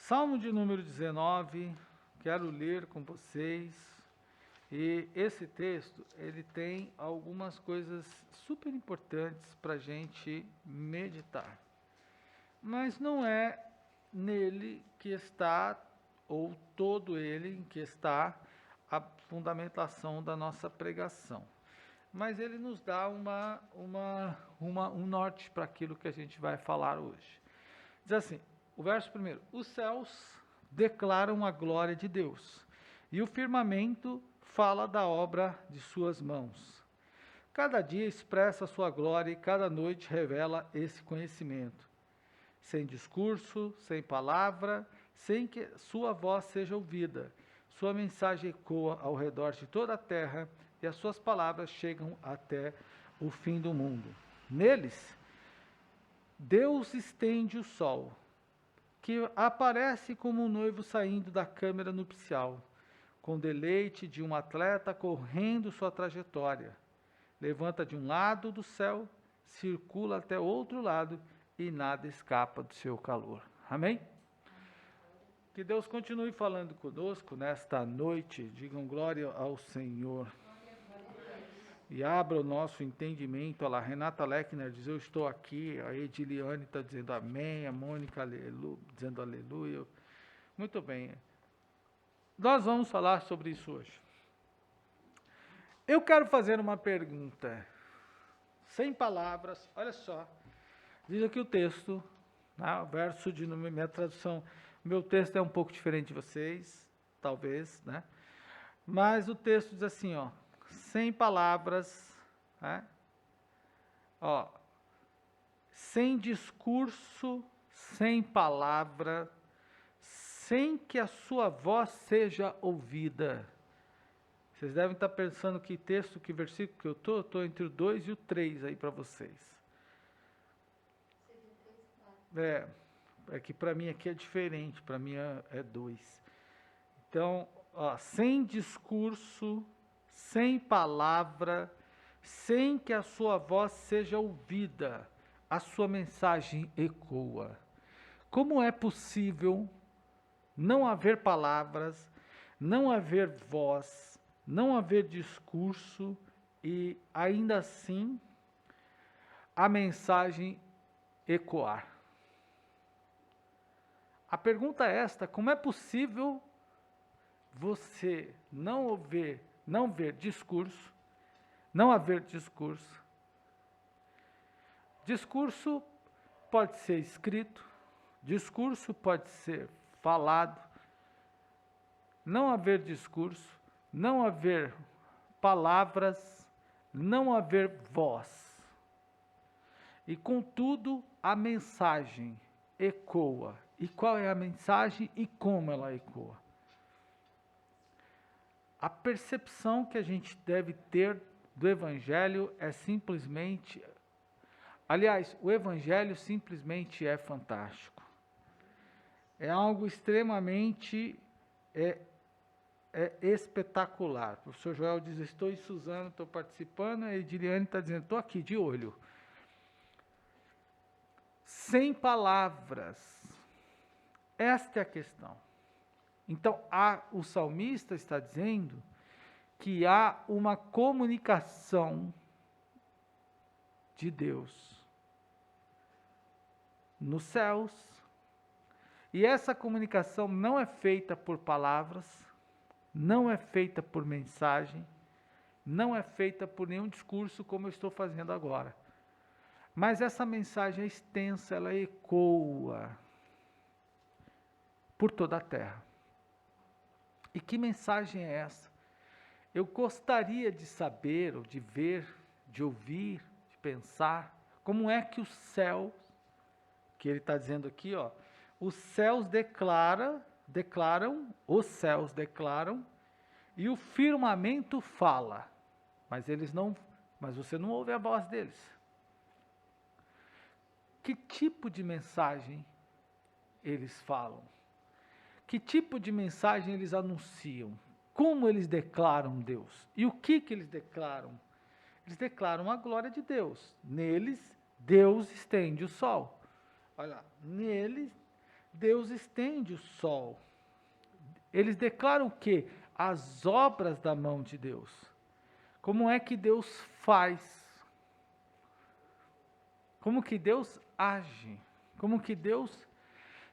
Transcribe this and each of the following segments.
Salmo de número 19, quero ler com vocês. E esse texto, ele tem algumas coisas super importantes para a gente meditar. Mas não é nele que está, ou todo ele que está, a fundamentação da nossa pregação. Mas ele nos dá um norte para aquilo que a gente vai falar hoje. Diz assim, o verso primeiro: os céus declaram a glória de Deus, e o firmamento fala da obra de suas mãos. Cada dia expressa a sua glória e cada noite revela esse conhecimento. Sem discurso, sem palavra, sem que sua voz seja ouvida. Sua mensagem ecoa ao redor de toda a terra e as suas palavras chegam até o fim do mundo. Neles, Deus estende o sol, que aparece como um noivo saindo da câmara nupcial, com deleite de um atleta correndo sua trajetória. Levanta de um lado do céu, circula até outro lado e nada escapa do seu calor. Amém? Que Deus continue falando conosco nesta noite. Digam glória ao Senhor. E abra o nosso entendimento. Olha lá, Renata Lechner diz, eu estou aqui. A Ediliane está dizendo amém. A Mônica dizendo aleluia. Muito bem. Nós vamos falar sobre isso hoje. Eu quero fazer uma pergunta. Sem palavras, olha só. Diz aqui o texto, o verso de número, minha tradução, meu texto é um pouco diferente de vocês, talvez, né? Mas o texto diz assim, ó, sem palavras, né? Ó, sem discurso, sem palavra, sem que a sua voz seja ouvida. Vocês devem estar pensando que texto, que versículo que eu estou entre o 2 e o 3 aí para vocês. É que para mim aqui é diferente, para mim é 2. Então, ó, sem discurso, sem palavra, sem que a sua voz seja ouvida, a sua mensagem ecoa. Como é possível não haver palavras, não haver voz, não haver discurso e ainda assim a mensagem ecoar? A pergunta é esta: como é possível você não ver discurso, não haver discurso? Discurso pode ser escrito, discurso pode ser falado, não haver discurso, não haver palavras, não haver voz. E contudo, a mensagem ecoa. E qual é a mensagem e como ela ecoa? A percepção que a gente deve ter do Evangelho é simplesmente... Aliás, o Evangelho simplesmente é fantástico. É algo extremamente espetacular. O professor Joel diz, estou em Suzano, estou participando, e a Ediliane está dizendo, estou aqui de olho. Sem palavras. Esta é a questão. Então, o salmista está dizendo que há uma comunicação de Deus nos céus, e essa comunicação não é feita por palavras, não é feita por mensagem, não é feita por nenhum discurso como eu estou fazendo agora. Mas essa mensagem é extensa, ela ecoa por toda a terra. E que mensagem é essa? Eu gostaria de saber, ou de ver, de ouvir, de pensar, como é que os céus, que ele está dizendo aqui, ó, os céus declaram, e o firmamento fala, mas você não ouve a voz deles. Que tipo de mensagem eles falam? Que tipo de mensagem eles anunciam? Como eles declaram Deus? E o que eles declaram? Eles declaram a glória de Deus. Neles, Deus estende o sol. Olha lá, neles, Deus estende o sol. Eles declaram o quê? As obras da mão de Deus. Como é que Deus faz? Como que Deus age? Como que Deus...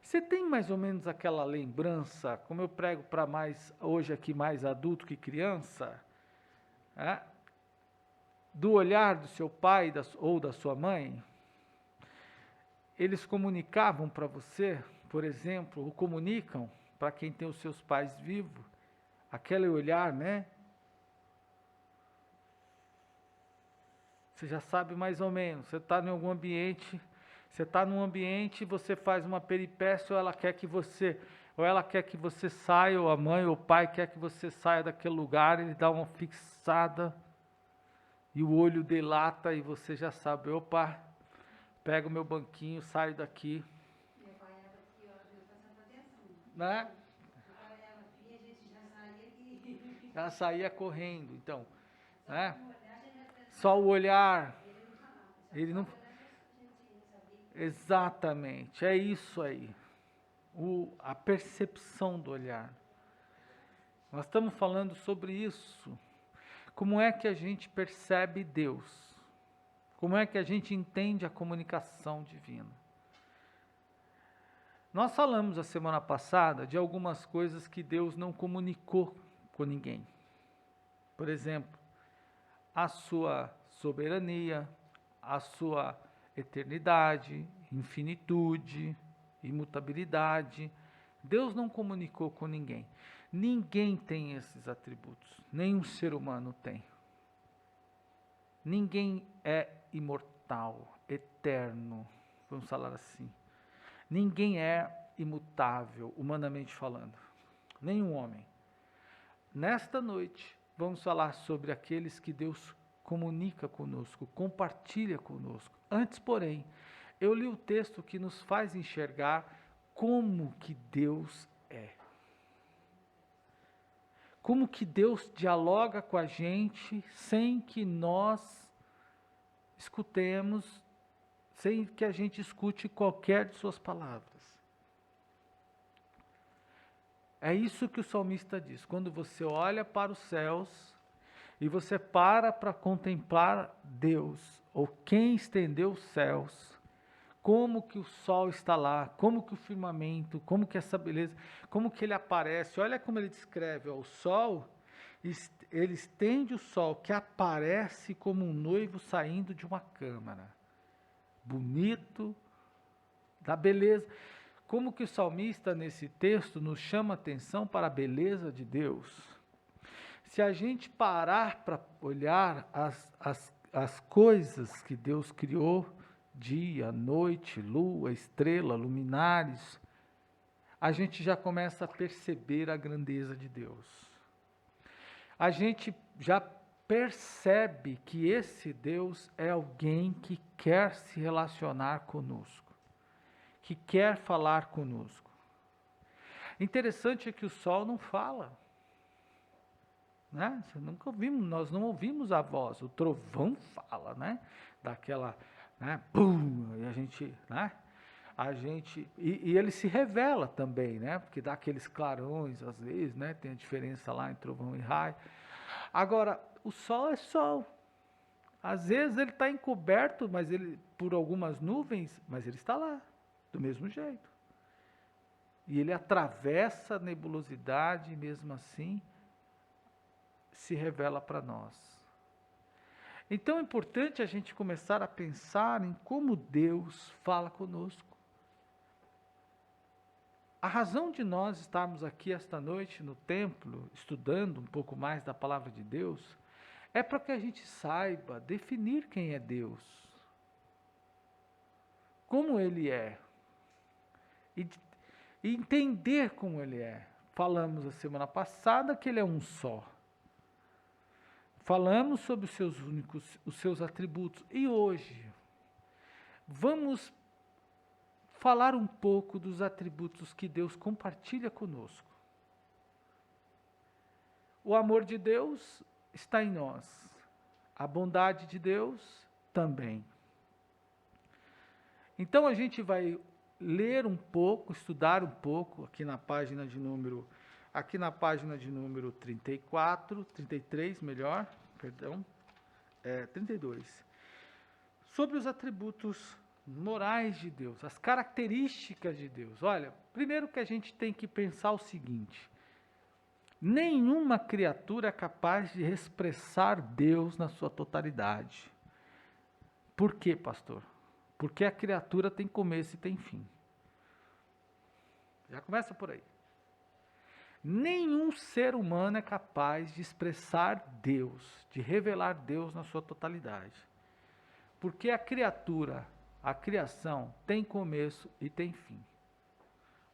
Você tem mais ou menos aquela lembrança, como eu prego para hoje aqui mais adulto que criança, do olhar do seu pai ou da sua mãe? Eles comunicavam para você, por exemplo, ou comunicam para quem tem os seus pais vivos, aquele olhar, né? Você já sabe mais ou menos, você está em algum ambiente, você está num ambiente, você faz uma peripécia, ou ela quer que você saia, ou a mãe ou o pai quer que você saia daquele lugar, ele dá uma fixada, e o olho dilata, e você já sabe, opa, pego o meu banquinho, saio daqui. Meu pai era aqui, ó, eu prestando atenção. Né? Agora ela vinha, a gente já saía aqui. Já saía correndo, então. Só Né? com o olhar, a gente já pensava. Só o olhar. Ele não falava. Ele não... Só o olhar, a gente sabia. Exatamente, é isso aí. A percepção do olhar. Nós estamos falando sobre isso. Como é que a gente percebe Deus? Como é que a gente entende a comunicação divina? Nós falamos a semana passada de algumas coisas que Deus não comunicou com ninguém. Por exemplo, a sua soberania, a sua eternidade, infinitude, imutabilidade. Deus não comunicou com ninguém. Ninguém tem esses atributos. Nenhum ser humano tem. Ninguém é imortal, eterno, vamos falar assim. Ninguém é imutável, humanamente falando. Nenhum homem. Nesta noite, vamos falar sobre aqueles que Deus comunica conosco, compartilha conosco. Antes, porém, eu li o texto que nos faz enxergar como que Deus é. Como que Deus dialoga com a gente sem que nós escutemos, sem que a gente escute qualquer de suas palavras. É isso que o salmista diz. Quando você olha para os céus e você para contemplar Deus, ou quem estendeu os céus, como que o sol está lá, como que o firmamento, como que essa beleza, como que ele aparece. Olha como ele descreve, ó, o sol, ele estende o sol que aparece como um noivo saindo de uma câmara. Bonito, da beleza. Como que o salmista nesse texto nos chama a atenção para a beleza de Deus. Se a gente parar para olhar as coisas que Deus criou, dia, noite, lua, estrela, luminares, a gente já começa a perceber a grandeza de Deus. A gente já percebe que esse Deus é alguém que quer se relacionar conosco, que quer falar conosco. Interessante é que o sol não fala. Né? Nós não ouvimos a voz, o trovão fala, né? Daquela, né? Pum, e a gente, né? E ele se revela também, né? Porque dá aqueles clarões às vezes, né? Tem a diferença lá entre trovão e raio. Agora, o sol é sol. Às vezes ele está encoberto, mas ele por algumas nuvens, mas ele está lá, do mesmo jeito. E ele atravessa a nebulosidade e mesmo assim se revela para nós. Então é importante a gente começar a pensar em como Deus fala conosco. A razão de nós estarmos aqui esta noite no templo, estudando um pouco mais da palavra de Deus, é para que a gente saiba definir quem é Deus, como Ele é, e entender como Ele é. Falamos a semana passada que Ele é um só. Falamos sobre os seus atributos. E hoje, vamos falar um pouco dos atributos que Deus compartilha conosco. O amor de Deus está em nós. A bondade de Deus também. Então a gente vai ler um pouco, estudar um pouco, aqui na página de número 34, 33, melhor, perdão, 32, sobre os atributos morais de Deus, as características de Deus. Olha, primeiro que a gente tem que pensar o seguinte: nenhuma criatura é capaz de expressar Deus na sua totalidade. Por quê, pastor? Porque a criatura tem começo e tem fim. Já começa por aí. Nenhum ser humano é capaz de expressar Deus, de revelar Deus na sua totalidade. Porque a criatura, a criação, tem começo e tem fim.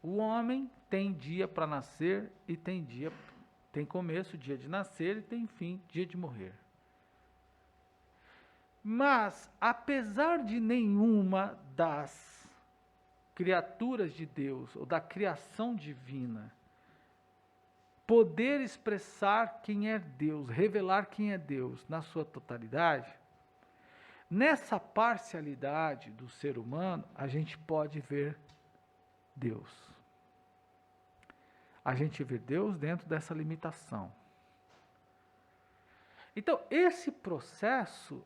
O homem tem dia para nascer e tem começo, dia de nascer, e tem fim, dia de morrer. Mas, apesar de nenhuma das criaturas de Deus, ou da criação divina, poder expressar quem é Deus, revelar quem é Deus na sua totalidade, nessa parcialidade do ser humano, a gente pode ver Deus. A gente vê Deus dentro dessa limitação. Então, esse processo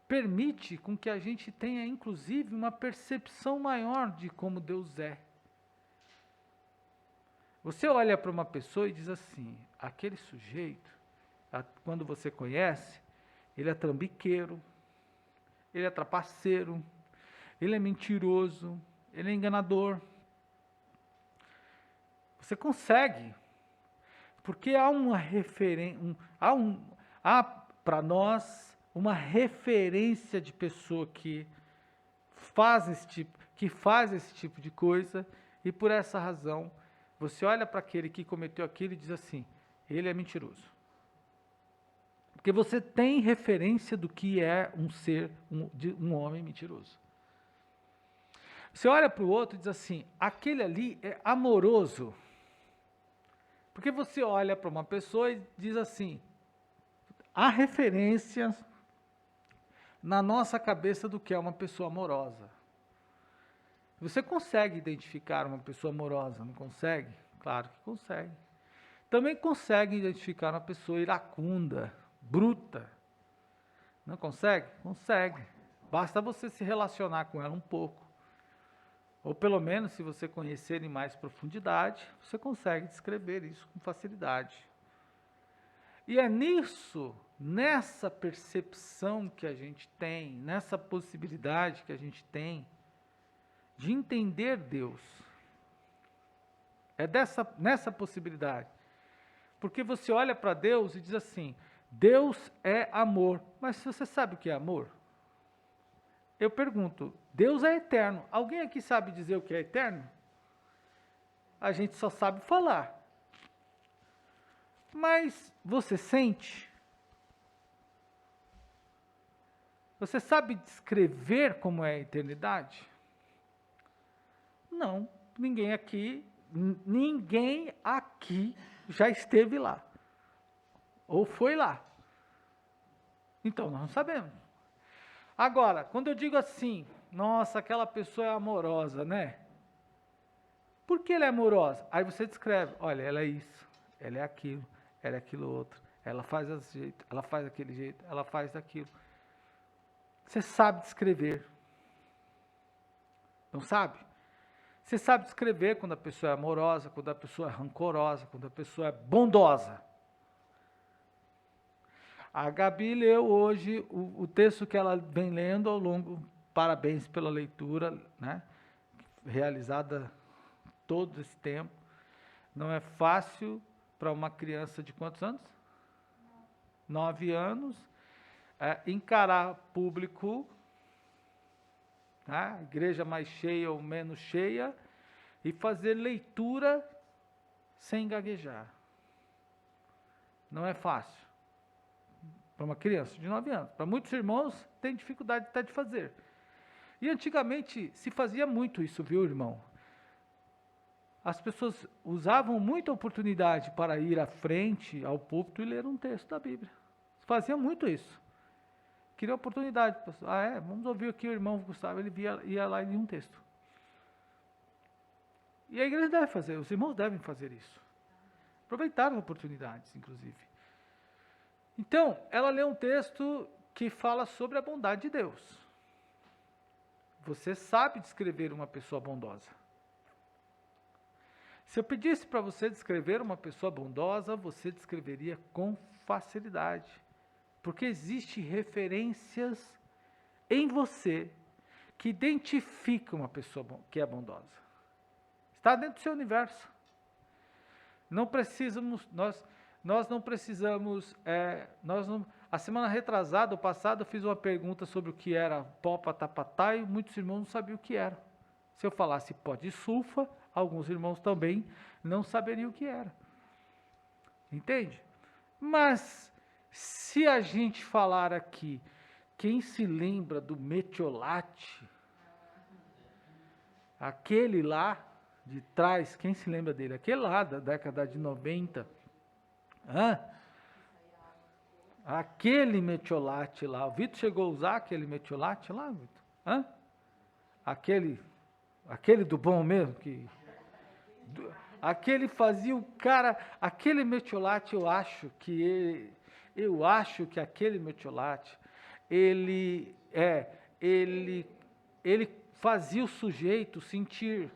permite com que a gente tenha, inclusive, uma percepção maior de como Deus é. Você olha para uma pessoa e diz assim: aquele sujeito, quando você conhece, ele é trambiqueiro, ele é trapaceiro, ele é mentiroso, ele é enganador. Você consegue, porque há uma referência, há para nós uma referência de pessoa que faz esse tipo de coisa, e por essa razão você olha para aquele que cometeu aquilo e diz assim: ele é mentiroso. Porque você tem referência do que é um homem mentiroso. Você olha para o outro e diz assim: aquele ali é amoroso. Porque você olha para uma pessoa e diz assim: há referências na nossa cabeça do que é uma pessoa amorosa. Você consegue identificar uma pessoa amorosa, não consegue? Claro que consegue. Também consegue identificar uma pessoa iracunda, bruta. Não consegue? Consegue. Basta você se relacionar com ela um pouco. Ou pelo menos, se você conhecer em mais profundidade, você consegue descrever isso com facilidade. E é nessa percepção que a gente tem, nessa possibilidade que a gente tem de entender Deus. É nessa possibilidade. Porque você olha para Deus e diz assim: Deus é amor. Mas você sabe o que é amor? Eu pergunto: Deus é eterno. Alguém aqui sabe dizer o que é eterno? A gente só sabe falar. Mas você sente? Você sabe descrever como é a eternidade? Não, ninguém aqui já esteve lá. Ou foi lá. Então, nós não sabemos. Agora, quando eu digo assim: nossa, aquela pessoa é amorosa, né? Por que ela é amorosa? Aí você descreve: olha, ela é isso, ela é aquilo outro, ela faz desse jeito, ela faz daquele jeito, ela faz daquilo. Você sabe descrever. Não sabe? Você sabe descrever quando a pessoa é amorosa, quando a pessoa é rancorosa, quando a pessoa é bondosa. A Gabi leu hoje o texto que ela vem lendo ao longo, parabéns pela leitura, né? Realizada todo esse tempo. Não é fácil para uma criança de quantos anos? 9 anos, encarar público, né? Igreja mais cheia ou menos cheia, e fazer leitura sem gaguejar. Não é fácil. Para uma criança de 9 anos. Para muitos irmãos, tem dificuldade até de fazer. E antigamente se fazia muito isso, viu, irmão? As pessoas usavam muita oportunidade para ir à frente, ao púlpito, e ler um texto da Bíblia. Fazia muito isso. Queria oportunidade. Vamos ouvir aqui o irmão Gustavo, ele ia lá e lia um texto. E a igreja deve fazer, os irmãos devem fazer isso. Aproveitar as oportunidades, inclusive. Então, ela lê um texto que fala sobre a bondade de Deus. Você sabe descrever uma pessoa bondosa. Se eu pedisse para você descrever uma pessoa bondosa, você descreveria com facilidade. Porque existem referências em você que identificam uma pessoa que é bondosa. Está dentro do seu universo. Não precisamos, nós não precisamos, a semana retrasada, o passado, eu fiz uma pergunta sobre o que era pó patapatá e muitos irmãos não sabiam o que era. Se eu falasse pó de sulfa, alguns irmãos também não saberiam o que era. Entende? Mas, se a gente falar aqui, quem se lembra do metiolate, aquele lá de trás, quem se lembra dele? Aquele lá da década de 90. Aquele metiolate lá. O Vitor chegou a usar aquele metiolate lá, Vitor? Aquele do bom mesmo, aquele fazia o cara, aquele metiolate, eu acho que aquele metiolate, ele fazia o sujeito sentir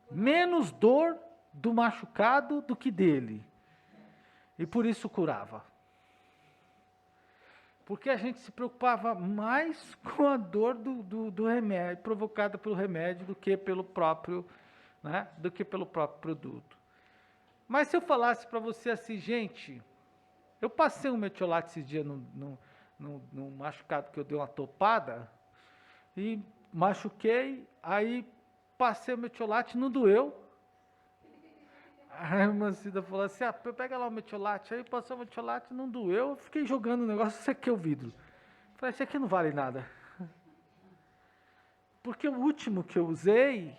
menos dor do machucado do que dele. E por isso curava. Porque a gente se preocupava mais com a dor do remédio, provocada pelo remédio, do que pelo próprio, né, do que pelo próprio produto. Mas se eu falasse para você assim, gente, eu passei um metiolate esse dia no machucado que eu dei uma topada, e machuquei, aí passei o metiolate, não doeu. Aí a irmã Cida falou assim, pega lá o metiolate. Aí passou o metiolate, não doeu. Eu fiquei jogando o negócio, sequei o vidro. Falei, isso aqui não vale nada. Porque o último que eu usei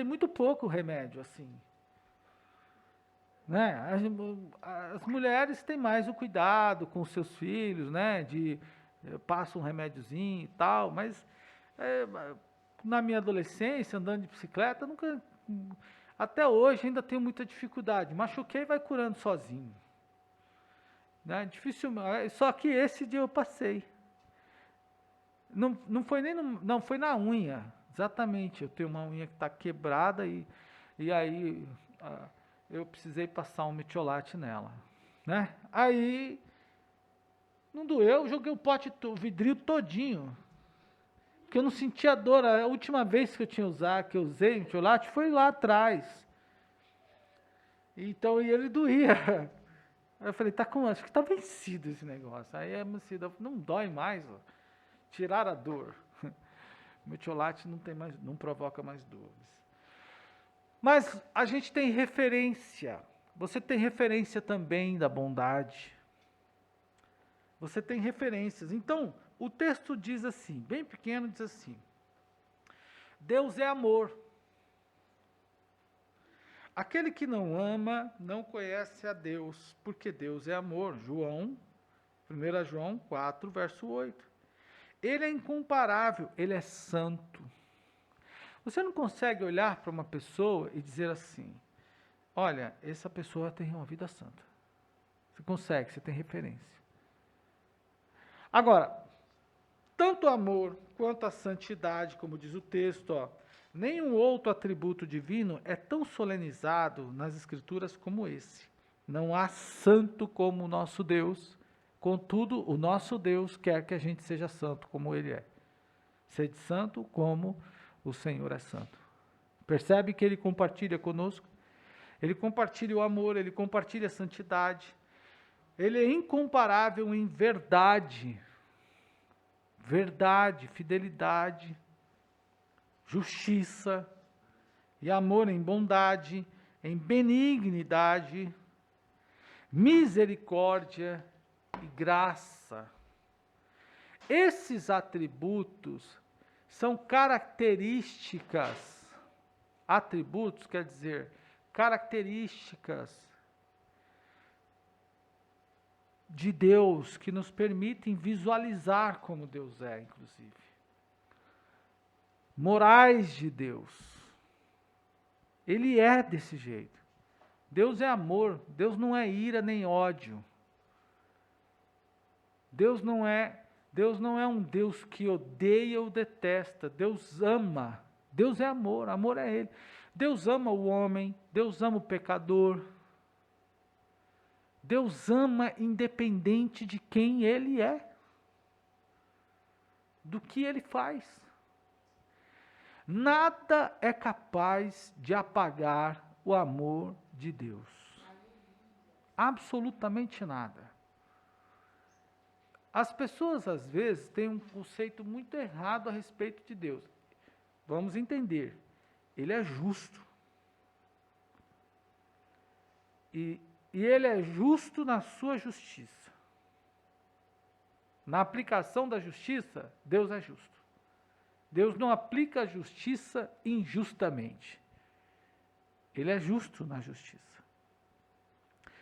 muito pouco remédio, assim. Né? As mulheres têm mais o cuidado com os seus filhos, né? Passa um remédiozinho e tal, mas na minha adolescência, andando de bicicleta, até hoje ainda tenho muita dificuldade. Machuquei e vai curando sozinho. Né? Difícil, só que esse dia eu passei. Não foi nem não foi na unha, exatamente. Eu tenho uma unha que está quebrada e aí eu precisei passar um metiolate nela. Né? Aí não doeu, joguei o vidrinho todinho. Porque eu não sentia dor. A última vez que eu usei metiolate foi lá atrás. Então, e ele doía. Aí eu falei, acho que tá vencido esse negócio. Aí a Cida falou, não dói mais, ó. Tirar a dor. O metiolate não provoca mais dores. Mas a gente tem referência. Você tem referência também da bondade. Você tem referências. Então, o texto diz assim, bem pequeno, diz assim, Deus é amor. Aquele que não ama, não conhece a Deus, porque Deus é amor. 1 João 4, verso 8. Ele é incomparável, ele é santo. Você não consegue olhar para uma pessoa e dizer assim, olha, essa pessoa tem uma vida santa. Você consegue, você tem referência. Agora, tanto o amor quanto a santidade, como diz o texto, nenhum outro atributo divino é tão solenizado nas Escrituras como esse. Não há santo como o nosso Deus, contudo, o nosso Deus quer que a gente seja santo como Ele é. Sede santo como o Senhor é santo. Percebe que Ele compartilha conosco? Ele compartilha o amor, Ele compartilha a santidade. Ele é incomparável em verdade, fidelidade, justiça e amor em bondade, em benignidade, misericórdia e graça. Esses atributos são características, quer dizer, características de Deus que nos permitem visualizar como Deus é, inclusive. Morais de Deus. Ele é desse jeito. Deus é amor, Deus não é ira nem ódio. Deus não é um Deus que odeia ou detesta. Deus ama. Deus é amor, amor é Ele. Deus ama o homem, Deus ama o pecador. Deus ama independente de quem Ele é, do que Ele faz. Nada é capaz de apagar o amor de Deus. Absolutamente nada. As pessoas, às vezes, têm um conceito muito errado a respeito de Deus. Vamos entender. Ele é justo. E Ele é justo na sua justiça. Na aplicação da justiça, Deus é justo. Deus não aplica a justiça injustamente. Ele é justo na justiça.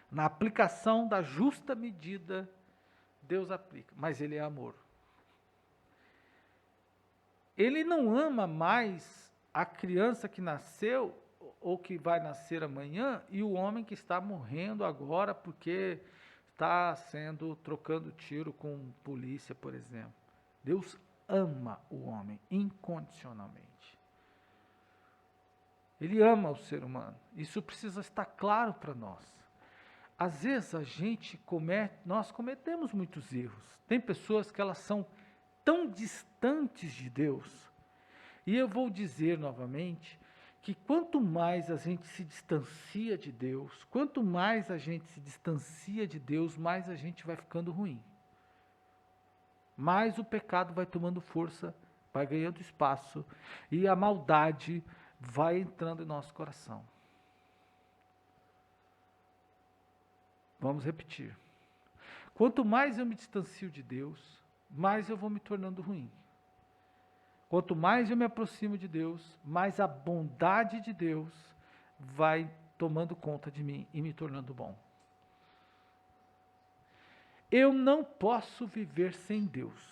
Na aplicação da justa medida, Deus aplica, mas Ele é amor. Ele não ama mais a criança que nasceu ou que vai nascer amanhã e o homem que está morrendo agora porque está trocando tiro com polícia, por exemplo. Deus ama o homem incondicionalmente. Ele ama o ser humano. Isso precisa estar claro para nós. Às vezes nós cometemos muitos erros. Tem pessoas que elas são tão distantes de Deus. E eu vou dizer novamente que quanto mais a gente se distancia de Deus, quanto mais a gente se distancia de Deus, mais a gente vai ficando ruim. Mais o pecado vai tomando força, vai ganhando espaço e a maldade vai entrando em nosso coração. Vamos repetir. Quanto mais eu me distancio de Deus, mais eu vou me tornando ruim. Quanto mais eu me aproximo de Deus, mais a bondade de Deus vai tomando conta de mim e me tornando bom. Eu não posso viver sem Deus.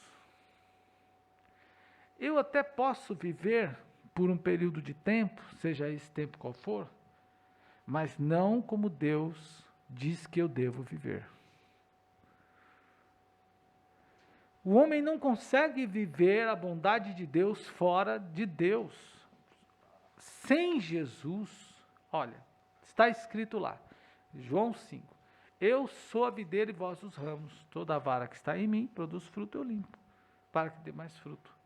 Eu até posso viver por um período de tempo, seja esse tempo qual for, mas não como Deus diz que eu devo viver. O homem não consegue viver a bondade de Deus fora de Deus. Sem Jesus, olha, está escrito lá, João 5. Eu sou a videira e vós os ramos. Toda a vara que está em mim produz fruto, eu limpo, para que dê mais fruto.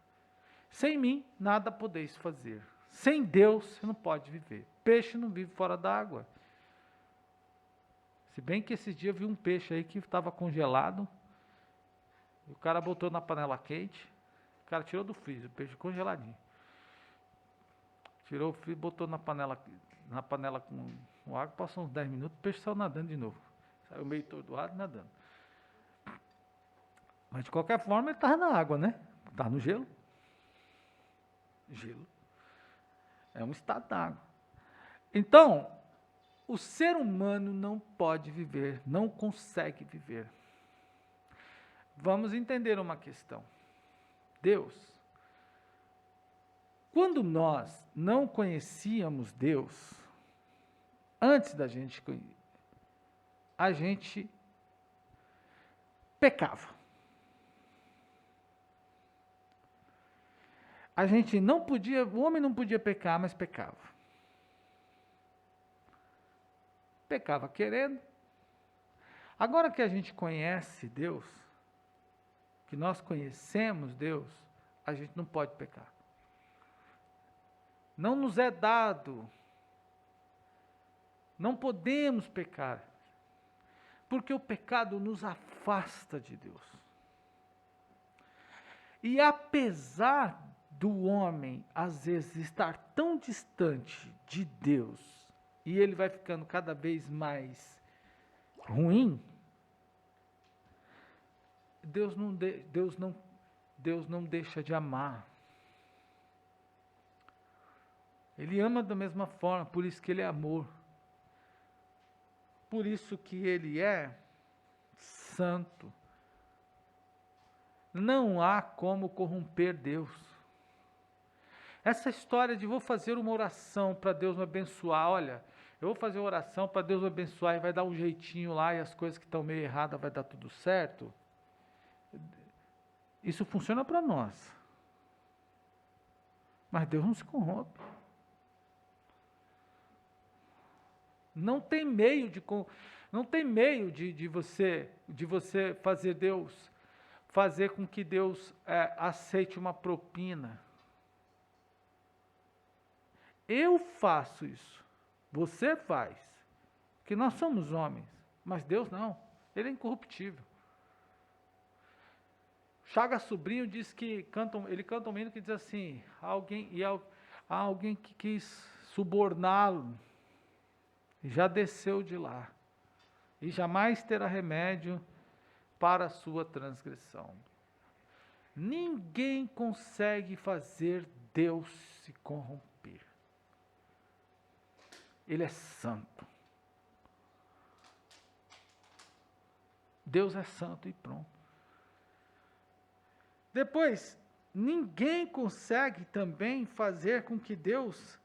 Sem mim, nada podeis fazer. Sem Deus, você não pode viver. Peixe não vive fora da água. Se bem que esse dia eu vi um peixe aí que estava congelado, o cara botou na panela quente, o cara tirou do freezer, o peixe congeladinho. Tirou o freezer, botou na panela com água, passou uns 10 minutos, o peixe saiu nadando de novo. Saiu meio tordoado nadando. Mas de qualquer forma ele estava na água, né? Estava no gelo. Gelo. É um estado da água. Então, o ser humano não pode viver, não consegue viver. Vamos entender uma questão. Deus, quando nós não conhecíamos Deus, antes da gente conhecer, a gente pecava. A gente não podia, o homem não podia pecar, mas pecava. Pecava querendo. Agora que a gente conhece Deus, que nós conhecemos Deus, a gente não pode pecar. Não nos é dado. Não podemos pecar. Porque o pecado nos afasta de Deus. E apesar do homem, às vezes, estar tão distante de Deus, e ele vai ficando cada vez mais ruim, Deus não deixa de amar. Ele ama da mesma forma, por isso que ele é amor. Por isso que ele é santo. Não há como corromper Deus. Essa história de vou fazer uma oração para Deus me abençoar, olha, eu vou fazer uma oração para Deus me abençoar e vai dar um jeitinho lá e as coisas que estão meio erradas vai dar tudo certo. Isso funciona para nós. Mas Deus não se corrompe. Não tem meio de você fazer com que Deus aceite uma propina. Eu faço isso. Você faz. Porque nós somos homens. Mas Deus não. Ele é incorruptível. Chagas Sobrinho diz que ele canta um hino que diz assim: há alguém que quis suborná-lo e já desceu de lá e jamais terá remédio para a sua transgressão. Ninguém consegue fazer Deus se corromper. Ele é santo. Deus é santo e pronto. Depois, ninguém consegue também fazer com que Deus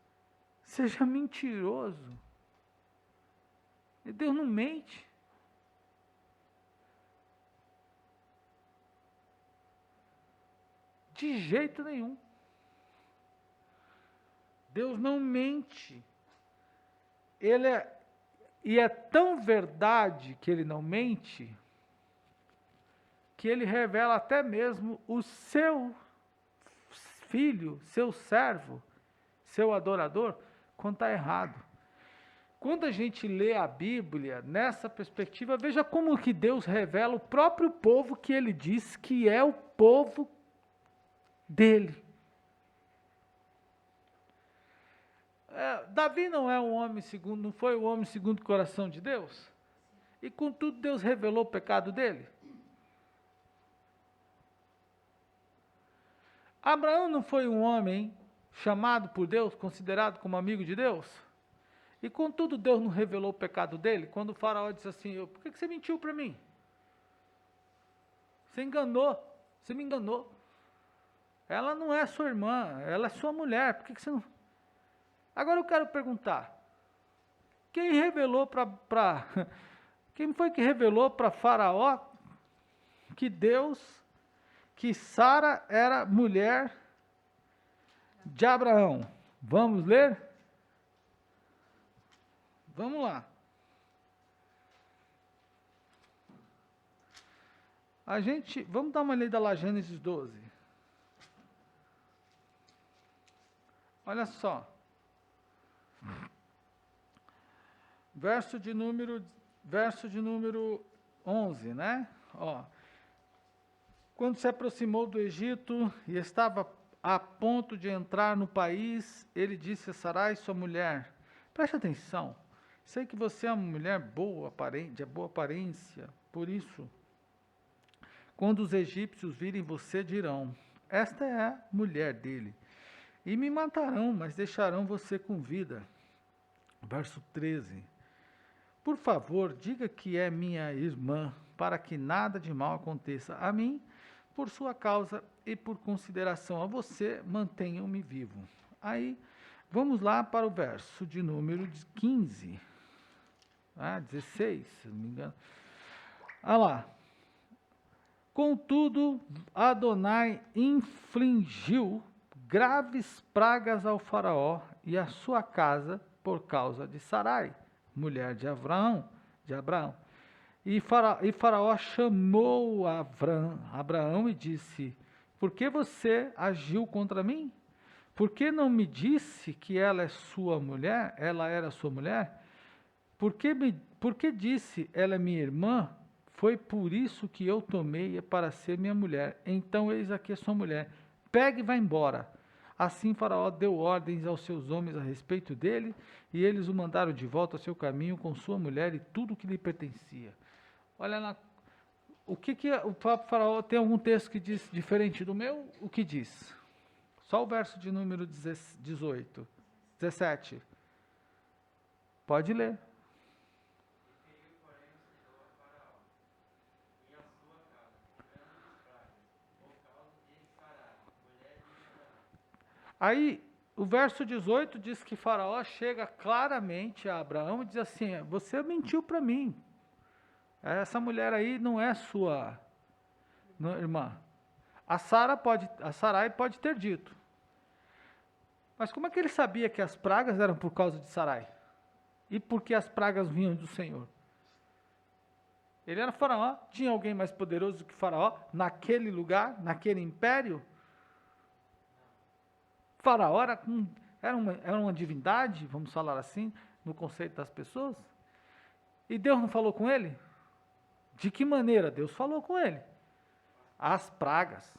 seja mentiroso. E Deus não mente. De jeito nenhum. Deus não mente. E é tão verdade que ele não mente, que ele revela até mesmo o seu filho, seu servo, seu adorador, quando está errado. Quando a gente lê a Bíblia nessa perspectiva, veja como que Deus revela o próprio povo que ele diz que é o povo dele. Davi não é um homem segundo, não foi o homem segundo o coração de Deus? E contudo Deus revelou o pecado dele? Abraão não foi um homem chamado por Deus, considerado como amigo de Deus? E contudo Deus não revelou o pecado dele? Quando o faraó disse assim: por que você mentiu para mim? Você me enganou. Ela não é sua irmã, ela é sua mulher, por que você não... Agora eu quero perguntar, quem foi que revelou para Faraó que Sara era mulher de Abraão? Vamos ler? Vamos lá. Vamos dar uma lida lá, Gênesis 12. Olha só. Verso de número 11, né? Ó. Quando se aproximou do Egito e estava a ponto de entrar no país, ele disse a Sarai, sua mulher: preste atenção, sei que você é uma mulher de boa aparência, por isso, quando os egípcios virem você, dirão: esta é a mulher dele. E me matarão, mas deixarão você com vida. Verso 13. Por favor, diga que é minha irmã, para que nada de mal aconteça a mim, por sua causa e por consideração a você, mantenham-me vivo. Aí, vamos lá para o verso de número 15. 16, se não me engano. Olha lá. Contudo, Adonai infligiu graves pragas ao faraó e à sua casa por causa de Sarai, mulher de Abraão. E Faraó chamou Abraão e disse: por que você agiu contra mim? Por que não me disse que ela era sua mulher? Por que disse ela é minha irmã? Foi por isso que eu tomei para ser minha mulher. Então eis aqui a sua mulher. Pegue e vá embora. Assim Faraó deu ordens aos seus homens a respeito dele, e eles o mandaram de volta ao seu caminho com sua mulher e tudo que lhe pertencia. Olha lá, o próprio Faraó tem algum texto que diz diferente do meu? O que diz? Só o verso de número 17. Pode ler. Aí, o verso 18 diz que Faraó chega claramente a Abraão e diz assim: você mentiu para mim. Essa mulher aí não é sua irmã. A Sarai pode ter dito. Mas como é que ele sabia que as pragas eram por causa de Sarai? E por que as pragas vinham do Senhor? Ele era Faraó, tinha alguém mais poderoso que Faraó naquele lugar, naquele império? Faraó era uma divindade, vamos falar assim, no conceito das pessoas? E Deus não falou com ele? De que maneira Deus falou com ele? As pragas.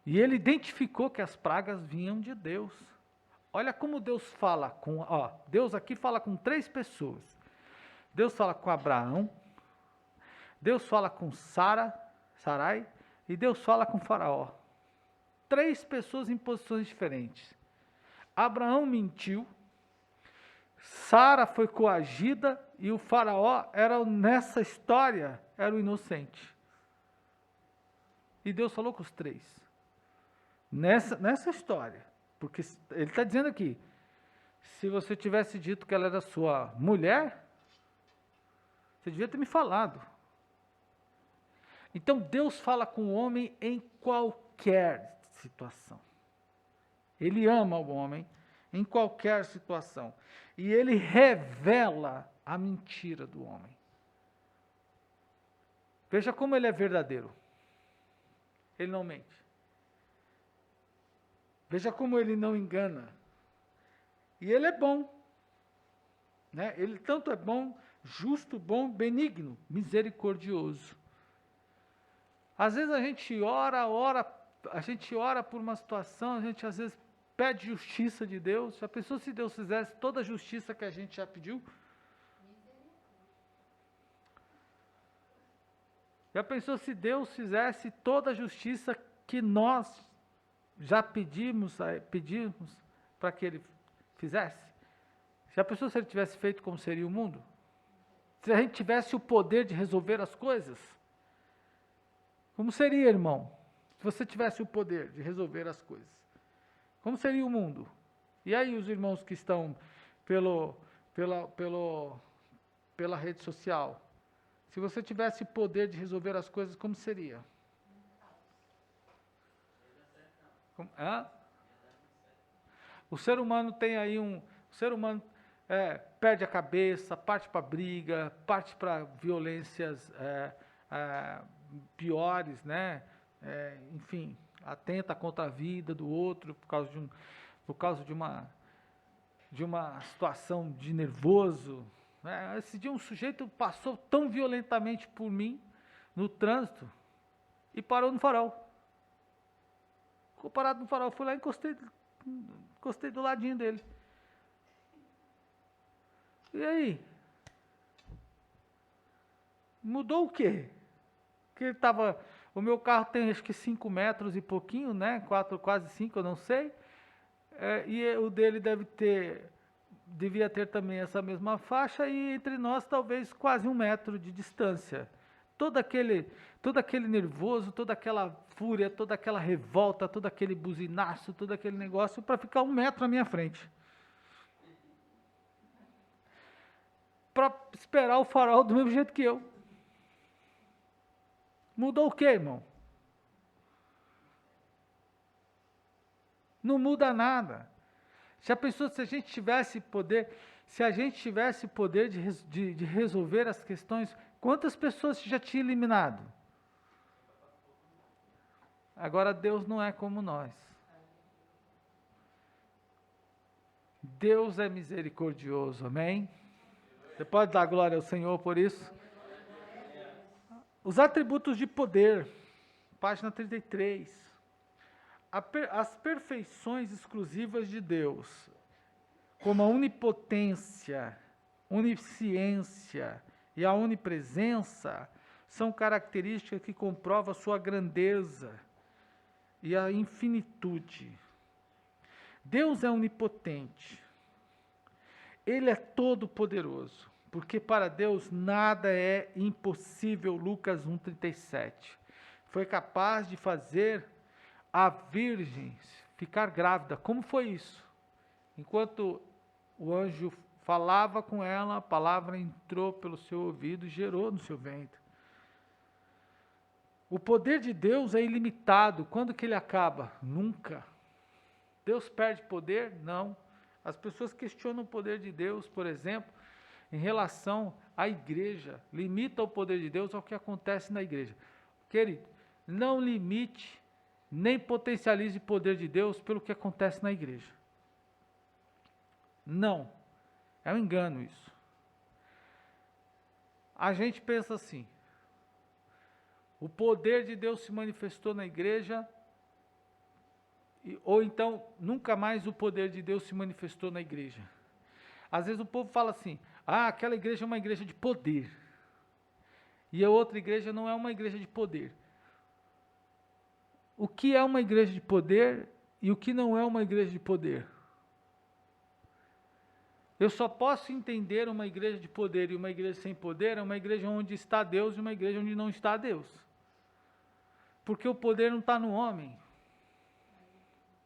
E ele identificou que as pragas vinham de Deus. Olha como Deus fala com... Deus aqui fala com 3 pessoas. Deus fala com Abraão, Deus fala com Sarai, e Deus fala com Faraó. 3 pessoas em posições diferentes. Abraão mentiu, Sara foi coagida e o Faraó nessa história, era o inocente. E Deus falou com os 3. Nessa história. Porque ele está dizendo aqui, se você tivesse dito que ela era sua mulher, você devia ter me falado. Então Deus fala com o homem em qualquer situação. Ele ama o homem em qualquer situação. E ele revela a mentira do homem. Veja como ele é verdadeiro. Ele não mente. Veja como ele não engana. E ele é bom. Né? Ele tanto é bom, justo, bom, benigno, misericordioso. Às vezes a gente ora por uma situação, a gente às vezes pede justiça de Deus. Já pensou se Deus fizesse toda a justiça que a gente já pediu? Já pensou se Deus fizesse toda a justiça que nós já pedimos para que Ele fizesse? Já pensou se Ele tivesse feito como seria o mundo? Se a gente tivesse o poder de resolver as coisas? Como seria, irmão, se você tivesse o poder de resolver as coisas? Como seria o mundo? E aí os irmãos que estão pela rede social, se você tivesse o poder de resolver as coisas, como seria? O ser humano tem aí o ser humano perde a cabeça, parte para briga, parte para violências piores, né? Enfim, atenta contra a vida do outro por causa de uma situação de nervoso. Esse dia um sujeito passou tão violentamente por mim no trânsito e parou no farol. Ficou parado no farol, fui lá e encostei do ladinho dele. E aí? Mudou o quê? Que o meu carro tem acho que 5 metros e pouquinho, né? 4, quase 5, eu não sei. E o dele devia ter também essa mesma faixa, e entre nós talvez quase 1 metro de distância. Todo aquele nervoso, toda aquela fúria, toda aquela revolta, todo aquele buzinaço, todo aquele negócio para ficar 1 metro à minha frente. Para esperar o farol do mesmo jeito que eu. Mudou o quê, irmão? Não muda nada. Já pensou se a gente tivesse poder de resolver as questões, quantas pessoas já tinha eliminado? Agora Deus não é como nós. Deus é misericordioso, amém? Você pode dar glória ao Senhor por isso? Os atributos de poder, página 33. As perfeições exclusivas de Deus, como a onipotência, onisciência e a onipresença, são características que comprovam a sua grandeza e a infinitude. Deus é onipotente. Ele é todo-poderoso, porque para Deus nada é impossível. Lucas 1,37. Foi capaz de fazer a virgem ficar grávida. Como foi isso? Enquanto o anjo falava com ela, a palavra entrou pelo seu ouvido e gerou no seu ventre. O poder de Deus é ilimitado. Quando que ele acaba? Nunca. Deus perde poder? Não. As pessoas questionam o poder de Deus, por exemplo, em relação à igreja. Limita o poder de Deus ao que acontece na igreja. Querido, não limite nem potencialize o poder de Deus pelo que acontece na igreja. Não. É um engano isso. A gente pensa assim, o poder de Deus se manifestou na igreja, ou então nunca mais o poder de Deus se manifestou na igreja. Às vezes o povo fala assim, aquela igreja é uma igreja de poder, e a outra igreja não é uma igreja de poder. O que é uma igreja de poder e o que não é uma igreja de poder? Eu só posso entender uma igreja de poder e uma igreja sem poder, é uma igreja onde está Deus e uma igreja onde não está Deus. Porque o poder não está no homem,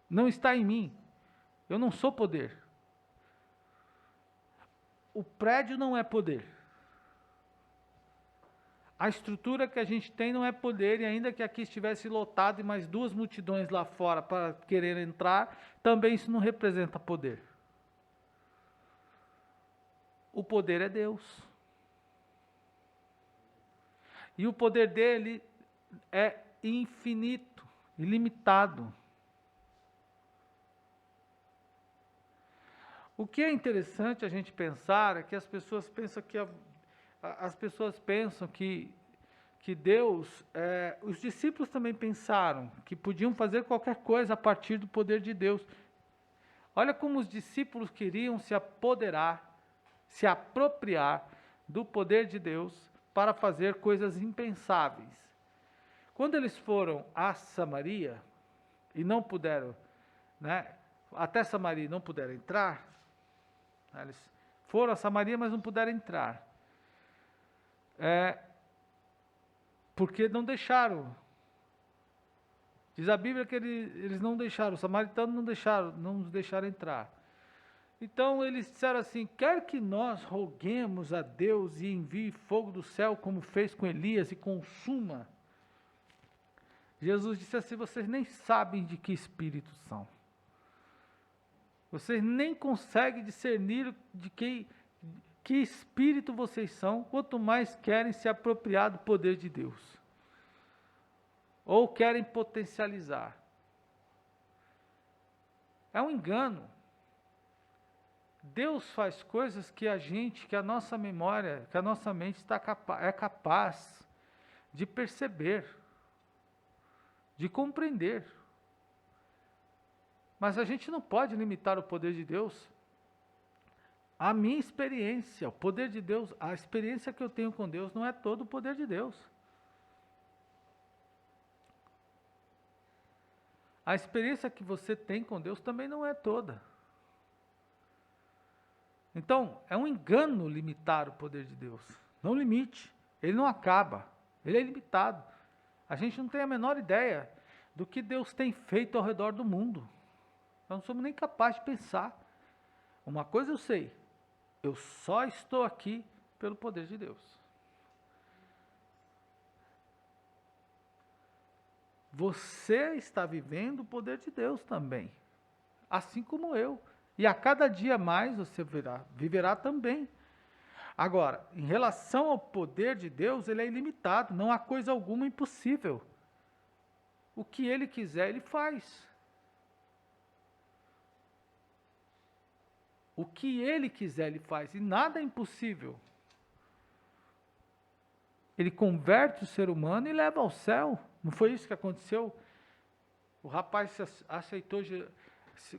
não está em mim, eu não sou poder. O prédio não é poder. A estrutura que a gente tem não é poder, e ainda que aqui estivesse lotado e mais 2 multidões lá fora para querer entrar, também isso não representa poder. O poder é Deus. E o poder dele é infinito, ilimitado. O que é interessante a gente pensar é que as pessoas pensam que Deus, os discípulos também pensaram que podiam fazer qualquer coisa a partir do poder de Deus. Olha como os discípulos queriam se apoderar, se apropriar do poder de Deus para fazer coisas impensáveis. Quando eles foram a Samaria e não puderam, até Samaria não puderam entrar, eles foram a Samaria, mas não puderam entrar. Porque não deixaram. Diz a Bíblia que eles não deixaram, os samaritanos não nos deixaram entrar. Então eles disseram assim, quer que nós roguemos a Deus e envie fogo do céu, como fez com Elias, e consuma. Jesus disse assim, vocês nem sabem de que espírito são. Vocês nem conseguem discernir de que espírito vocês são, quanto mais querem se apropriar do poder de Deus. Ou querem potencializar. É um engano. Deus faz coisas que a nossa memória, que a nossa mente é capaz de perceber, de compreender. Mas a gente não pode limitar o poder de Deus. A minha experiência, o poder de Deus, a experiência que eu tenho com Deus não é todo o poder de Deus. A experiência que você tem com Deus também não é toda. Então, é um engano limitar o poder de Deus. Não limite, ele não acaba, ele é ilimitado. A gente não tem a menor ideia do que Deus tem feito ao redor do mundo. Nós não somos nem capazes de pensar. Uma coisa eu sei, eu só estou aqui pelo poder de Deus. Você está vivendo o poder de Deus também, assim como eu. E a cada dia mais você viverá também. Agora, em relação ao poder de Deus, ele é ilimitado, não há coisa alguma impossível. O que ele quiser, ele faz. O que ele quiser, ele faz, e nada é impossível. Ele converte o ser humano e leva ao céu. Não foi isso que aconteceu? O rapaz aceitou,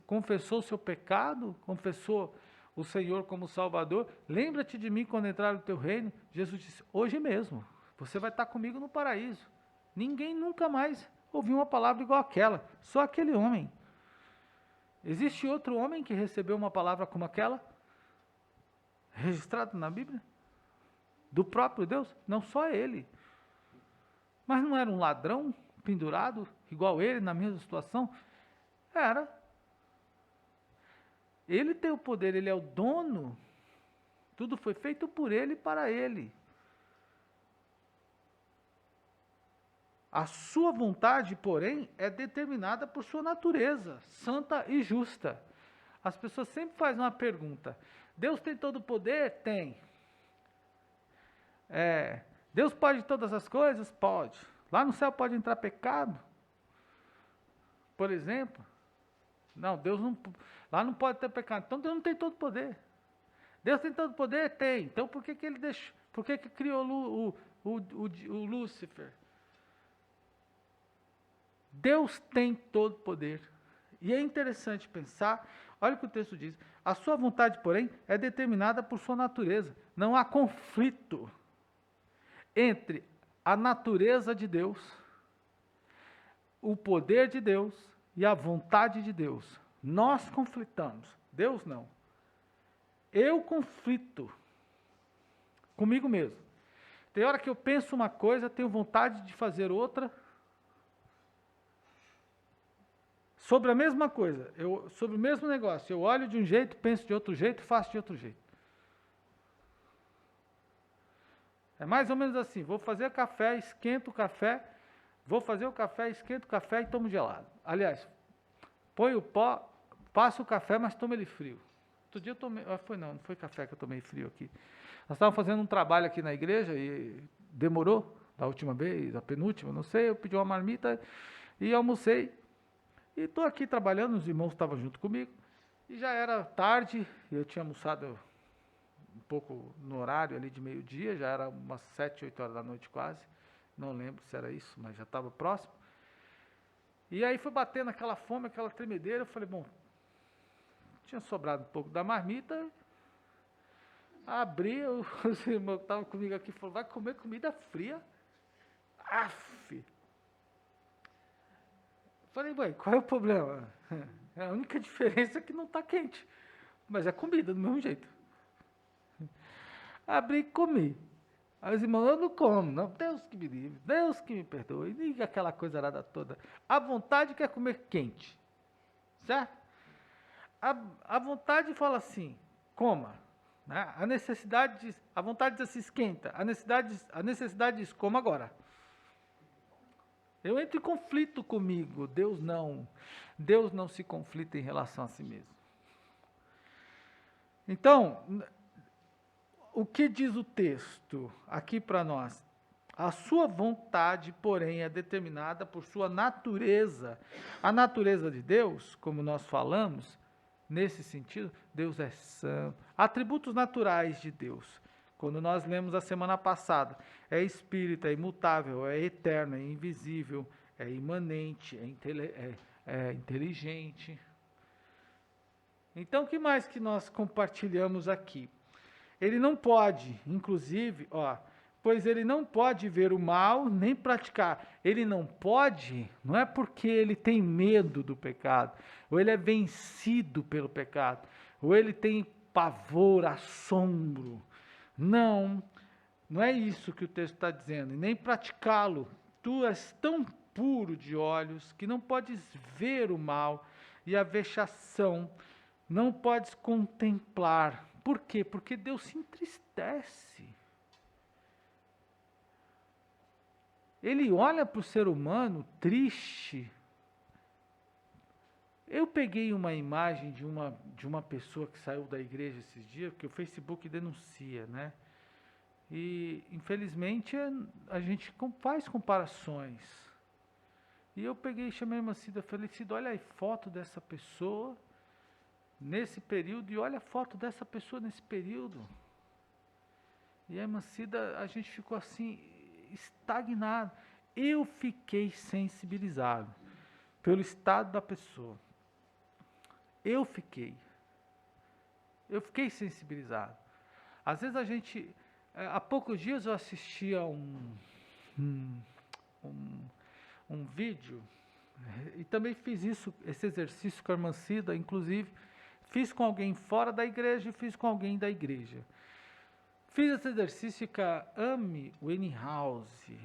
confessou o seu pecado, confessou o Senhor como Salvador. Lembra-te de mim quando entrar no teu reino. Jesus disse, hoje mesmo, você vai estar comigo no paraíso. Ninguém nunca mais ouviu uma palavra igual àquela, só aquele homem. Existe outro homem que recebeu uma palavra como aquela? Registrado na Bíblia? Do próprio Deus? Não, só ele. Mas não era um ladrão pendurado, igual ele, na mesma situação? Era. Ele tem o poder, ele é o dono. Tudo foi feito por ele e para ele. A sua vontade, porém, é determinada por sua natureza, santa e justa. As pessoas sempre fazem uma pergunta: Deus tem todo o poder? Tem. Deus pode todas as coisas? Pode. Lá no céu pode entrar pecado? Por exemplo? Não, Deus não. Lá não pode ter pecado. Então Deus não tem todo o poder. Deus tem todo o poder? Tem. Então por que ele deixou? Por que criou o Lúcifer? Deus tem todo o poder. E é interessante pensar, olha o que o texto diz: a sua vontade, porém, é determinada por sua natureza. Não há conflito entre a natureza de Deus, o poder de Deus e a vontade de Deus. Nós conflitamos, Deus não. Eu conflito comigo mesmo. Tem hora que eu penso uma coisa, tenho vontade de fazer outra, sobre a mesma coisa, sobre o mesmo negócio. Eu olho de um jeito, penso de outro jeito, faço de outro jeito. É mais ou menos assim: vou fazer café, esquento o café, vou fazer o café, esquento o café e tomo gelado. Aliás, põe o pó, passo o café, mas tomo ele frio. Outro dia eu tomei, não foi café que eu tomei frio aqui. Nós estávamos fazendo um trabalho aqui na igreja e demorou, da última vez, a penúltima, não sei, eu pedi uma marmita e almocei. E estou aqui trabalhando, os irmãos estavam junto comigo, e já era tarde, eu tinha almoçado um pouco no horário ali de meio-dia, já era umas 7, 8 horas da noite quase, não lembro se era isso, mas já estava próximo. E aí foi batendo aquela fome, aquela tremedeira, eu falei, bom, tinha sobrado um pouco da marmita, abri, os irmãos que estavam comigo aqui falaram: vai comer comida fria? Aff! Falei, ué, qual é o problema? A única diferença é que não está quente, mas é comida do mesmo jeito. Abri e comi. Aí os irmãos: eu não como, não, Deus que me livre, Deus que me perdoe, e aquela coisa arada toda. A vontade quer comer quente, certo? A vontade fala assim: coma. Né? A vontade diz assim: esquenta. A necessidade diz: coma agora. Eu entro em conflito comigo. Deus não. Deus não se conflita em relação a si mesmo. Então, o que diz o texto aqui para nós? A sua vontade, porém, é determinada por sua natureza. A natureza de Deus, como nós falamos, nesse sentido, Deus é santo. Atributos naturais de Deus. Quando nós lemos a semana passada, é espírito, é imutável, é eterno, é invisível, é imanente, é inteligente. Então, o que mais que nós compartilhamos aqui? Ele não pode, inclusive, pois ele não pode ver o mal nem praticar. Ele não pode, não é porque ele tem medo do pecado, ou ele é vencido pelo pecado, ou ele tem pavor, assombro. Não, não é isso que o texto está dizendo, e nem praticá-lo. Tu és tão puro de olhos que não podes ver o mal e a vexação, não podes contemplar. Por quê? Porque Deus se entristece. Ele olha para o ser humano triste. Eu peguei uma imagem de uma pessoa que saiu da igreja esses dias, que o Facebook denuncia, né? E, infelizmente, a gente faz comparações. E eu peguei e chamei a irmã Cida, falei: Cida, olha aí foto dessa pessoa nesse período e olha a foto dessa pessoa nesse período. E a irmã Cida, a gente ficou assim, estagnado. Eu fiquei sensibilizado pelo estado da pessoa. Eu fiquei sensibilizado. Às vezes a gente, há poucos dias eu assisti a um vídeo, e também fiz esse exercício com a irmã Cida, inclusive, fiz com alguém fora da igreja e fiz com alguém da igreja. Fiz esse exercício com a Amy Winehouse.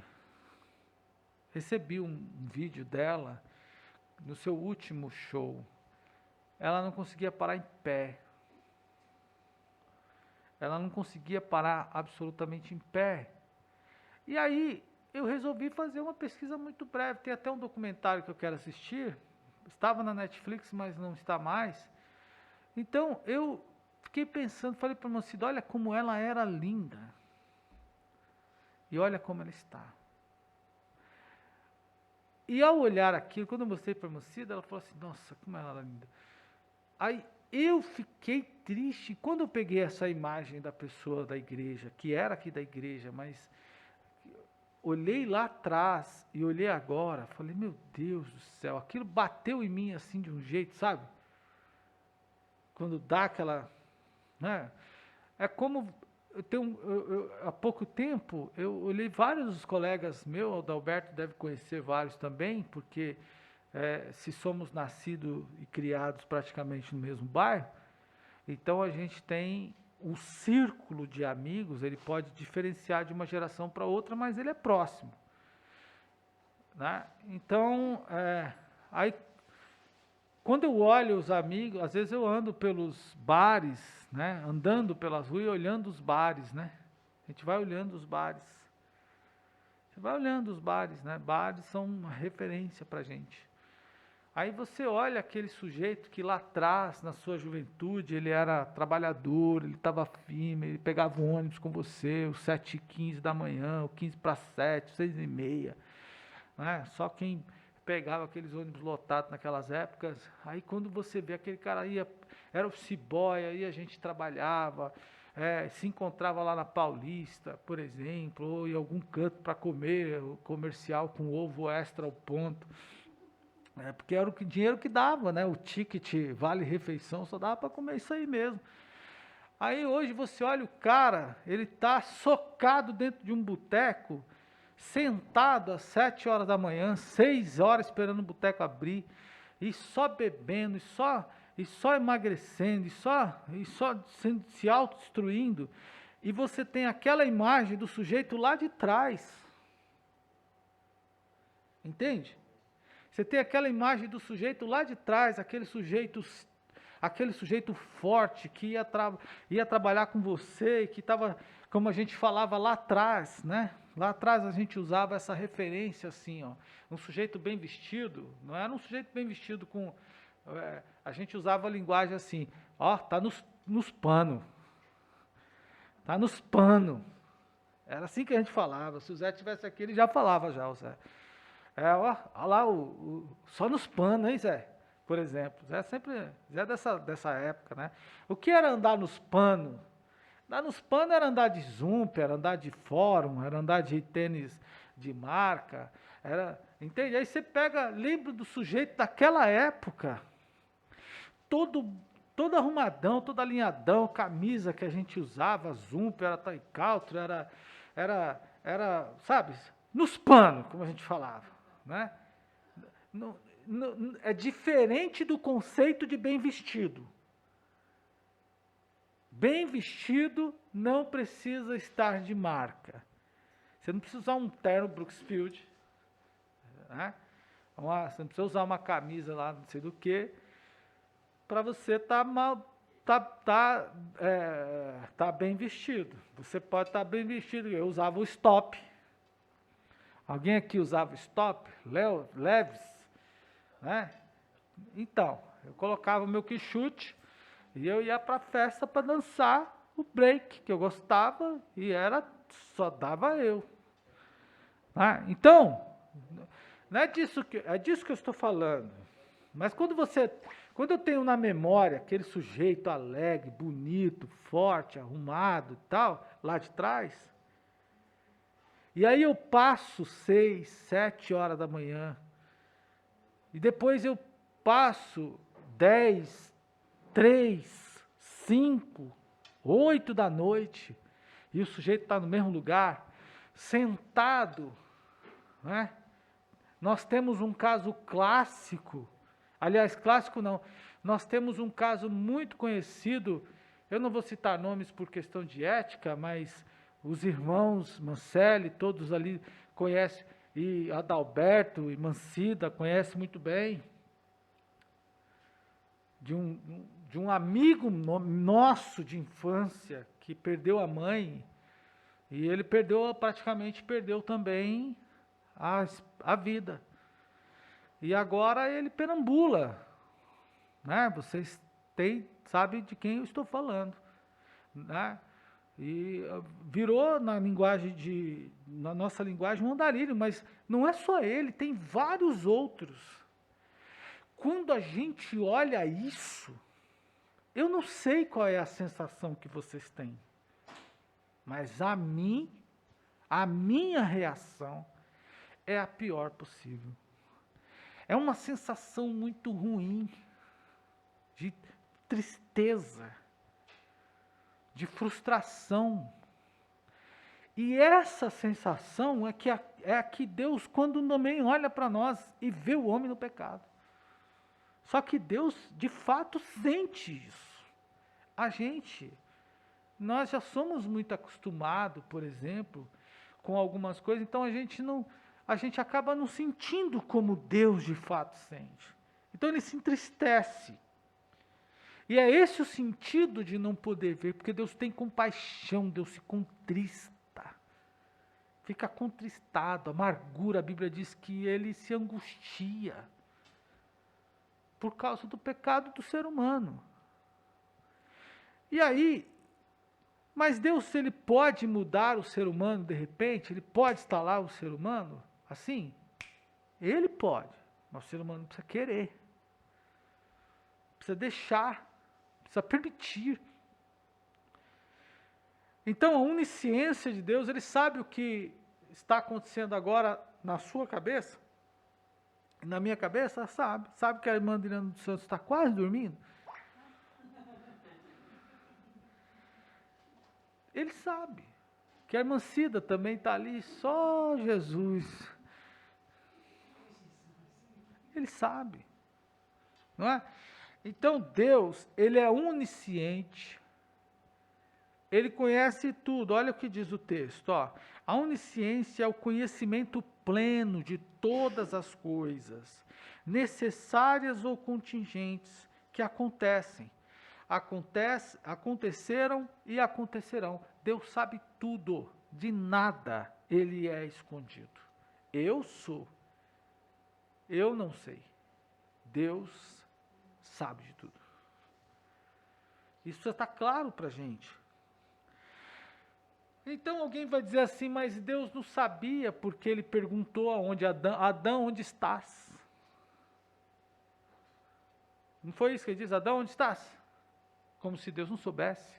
Recebi um vídeo dela, no seu último show, ela não conseguia parar em pé. Ela não conseguia parar absolutamente em pé. E aí eu resolvi fazer uma pesquisa muito breve. Tem até um documentário que eu quero assistir. Estava na Netflix, mas não está mais. Então eu fiquei pensando, falei para a Moacida, olha como ela era linda. E olha como ela está. E ao olhar aquilo, quando eu mostrei para a Moacida, ela falou assim, nossa, como ela era linda. Aí eu fiquei triste. Quando eu peguei essa imagem da pessoa da igreja, que era aqui da igreja, mas olhei lá atrás e olhei agora, falei, meu Deus do céu, aquilo bateu em mim assim de um jeito, sabe? Quando dá aquela, né? É como há pouco tempo eu olhei vários dos colegas meus, o Adalberto deve conhecer vários também, porque se somos nascidos e criados praticamente no mesmo bairro, então a gente tem o círculo de amigos, ele pode diferenciar de uma geração para outra, mas ele é próximo, né? Então, aí quando eu olho os amigos, às vezes eu ando pelos bares, né? Andando pelas ruas e olhando os bares, né? A gente vai olhando os bares. Você vai olhando os bares, né? Bares são uma referência para a gente. Aí você olha aquele sujeito que lá atrás, na sua juventude, ele era trabalhador, ele estava firme, ele pegava o ônibus com você, os 7h15 da manhã, o 15 para 7, 6h30, né? Só quem pegava aqueles ônibus lotados naquelas épocas, aí quando você vê aquele cara ia, era office boy, aí a gente trabalhava, se encontrava lá na Paulista, por exemplo, ou em algum canto para comer, comercial com ovo extra ao ponto, porque era o dinheiro que dava, né? O ticket vale-refeição só dava para comer isso aí mesmo. Aí hoje você olha o cara, ele está socado dentro de um boteco, sentado às 7 horas da manhã, 6 horas esperando o boteco abrir, e só bebendo, e só emagrecendo, e só se autodestruindo, e você tem aquela imagem do sujeito lá de trás. Entende? Você tem aquela imagem do sujeito lá de trás, aquele sujeito forte que ia trabalhar com você, que estava, como a gente falava lá atrás, né? Lá atrás a gente usava essa referência assim, ó, um sujeito bem vestido, não era um sujeito bem vestido com, a gente usava a linguagem assim, ó, tá nos panos, tá nos panos, era assim que a gente falava. Se o Zé tivesse aqui, ele já falava já, o Zé. Ó lá, só nos panos, hein, Zé? Por exemplo, Zé dessa época, né? O que era andar nos panos? Andar nos panos era andar de Zump, era andar de fórum, era andar de tênis de marca, entende? Aí você lembra do sujeito daquela época, todo arrumadão, todo alinhadão, camisa que a gente usava, Zump, era Taicaltro, era, sabe, nos panos, como a gente falava, né? É diferente do conceito de bem vestido. Bem vestido não precisa estar de marca. Você não precisa usar um terno Brooksfield, né? Você não precisa usar uma camisa lá, não sei do que, para você tá bem vestido. Você pode estar bem vestido. Eu usava o stop. Alguém aqui usava stop? Leves? Né? Então, eu colocava o meu quichute e eu ia para a festa para dançar o break, que eu gostava, e só dava eu. Né? Então, não é disso que eu estou falando. Mas quando eu tenho na memória aquele sujeito alegre, bonito, forte, arrumado e tal, lá de trás, e aí eu passo 6, 7 horas da manhã, e depois eu passo 10, 3, 5, 8 da noite, e o sujeito está no mesmo lugar, sentado, né? Nós temos um caso clássico, aliás, clássico não, nós temos um caso muito conhecido, eu não vou citar nomes por questão de ética, mas os irmãos Mancelli, todos ali conhecem, e Adalberto e Mancida conhecem muito bem, de um amigo nosso de infância que perdeu a mãe, e ele praticamente perdeu também a vida. E agora ele perambula, né? Vocês sabem de quem eu estou falando, né? E virou na nossa linguagem um andarilho, mas não é só ele, tem vários outros. Quando a gente olha isso, eu não sei qual é a sensação que vocês têm, mas a minha reação é a pior possível. É uma sensação muito ruim, de tristeza, de frustração. E essa sensação é a que Deus, quando também olha para nós e vê o homem no pecado. Só que Deus, de fato, sente isso. Nós já somos muito acostumados, por exemplo, com algumas coisas, então a gente acaba não sentindo como Deus de fato sente. Então ele se entristece. E é esse o sentido de não poder ver, porque Deus tem compaixão, Deus se contrista. Fica contristado, amargura, a Bíblia diz que ele se angustia por causa do pecado do ser humano. E aí, mas Deus, ele pode mudar o ser humano de repente? Ele pode instalar o ser humano assim? Ele pode, mas o ser humano precisa querer, precisa deixar, precisa permitir. Então, a onisciência de Deus, ele sabe o que está acontecendo agora na sua cabeça, na minha cabeça, sabe que a irmã Adriana dos Santos está quase dormindo? Ele sabe que a irmã Cida também está ali, só Jesus. Ele sabe, não é? Então Deus, ele é onisciente, ele conhece tudo. Olha o que diz o texto, ó. A onisciência é o conhecimento pleno de todas as coisas, necessárias ou contingentes, que aconteceram e acontecerão. Deus sabe tudo, de nada ele é escondido. Eu não sei. Deus sabe de tudo. Isso já está claro para a gente. Então alguém vai dizer assim, mas Deus não sabia porque ele perguntou aonde Adão, onde estás? Não foi isso que ele diz? Adão, onde estás? Como se Deus não soubesse.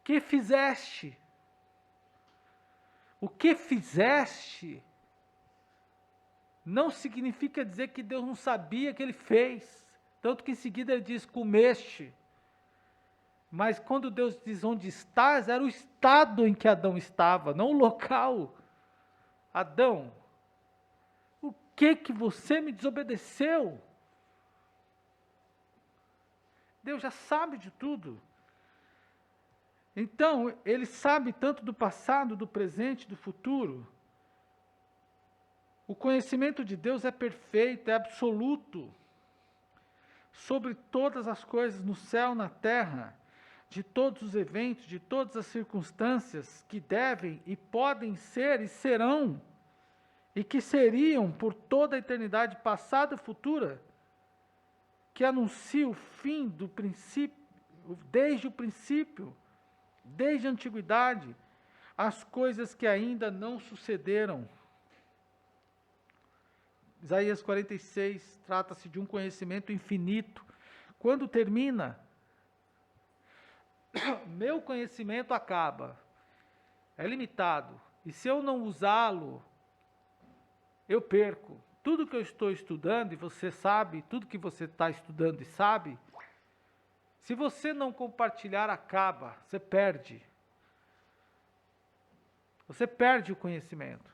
Que fizeste? O que fizeste não significa dizer que Deus não sabia que ele fez. Tanto que em seguida ele diz, comeste. Mas quando Deus diz onde estás, era o estado em que Adão estava, não o local. Adão, o que você me desobedeceu? Deus já sabe de tudo. Então, ele sabe tanto do passado, do presente, do futuro. O conhecimento de Deus é perfeito, é absoluto, sobre todas as coisas no céu, na terra, de todos os eventos, de todas as circunstâncias que devem e podem ser e serão, e que seriam por toda a eternidade passada e futura, que anuncia o fim do princípio, desde o princípio, desde a antiguidade, as coisas que ainda não sucederam. Isaías 46 trata-se de um conhecimento infinito. Quando termina, meu conhecimento acaba, é limitado, e se eu não usá-lo, eu perco. Tudo que eu estou estudando, e você sabe, tudo que você está estudando e sabe, se você não compartilhar, acaba, você perde. Você perde o conhecimento.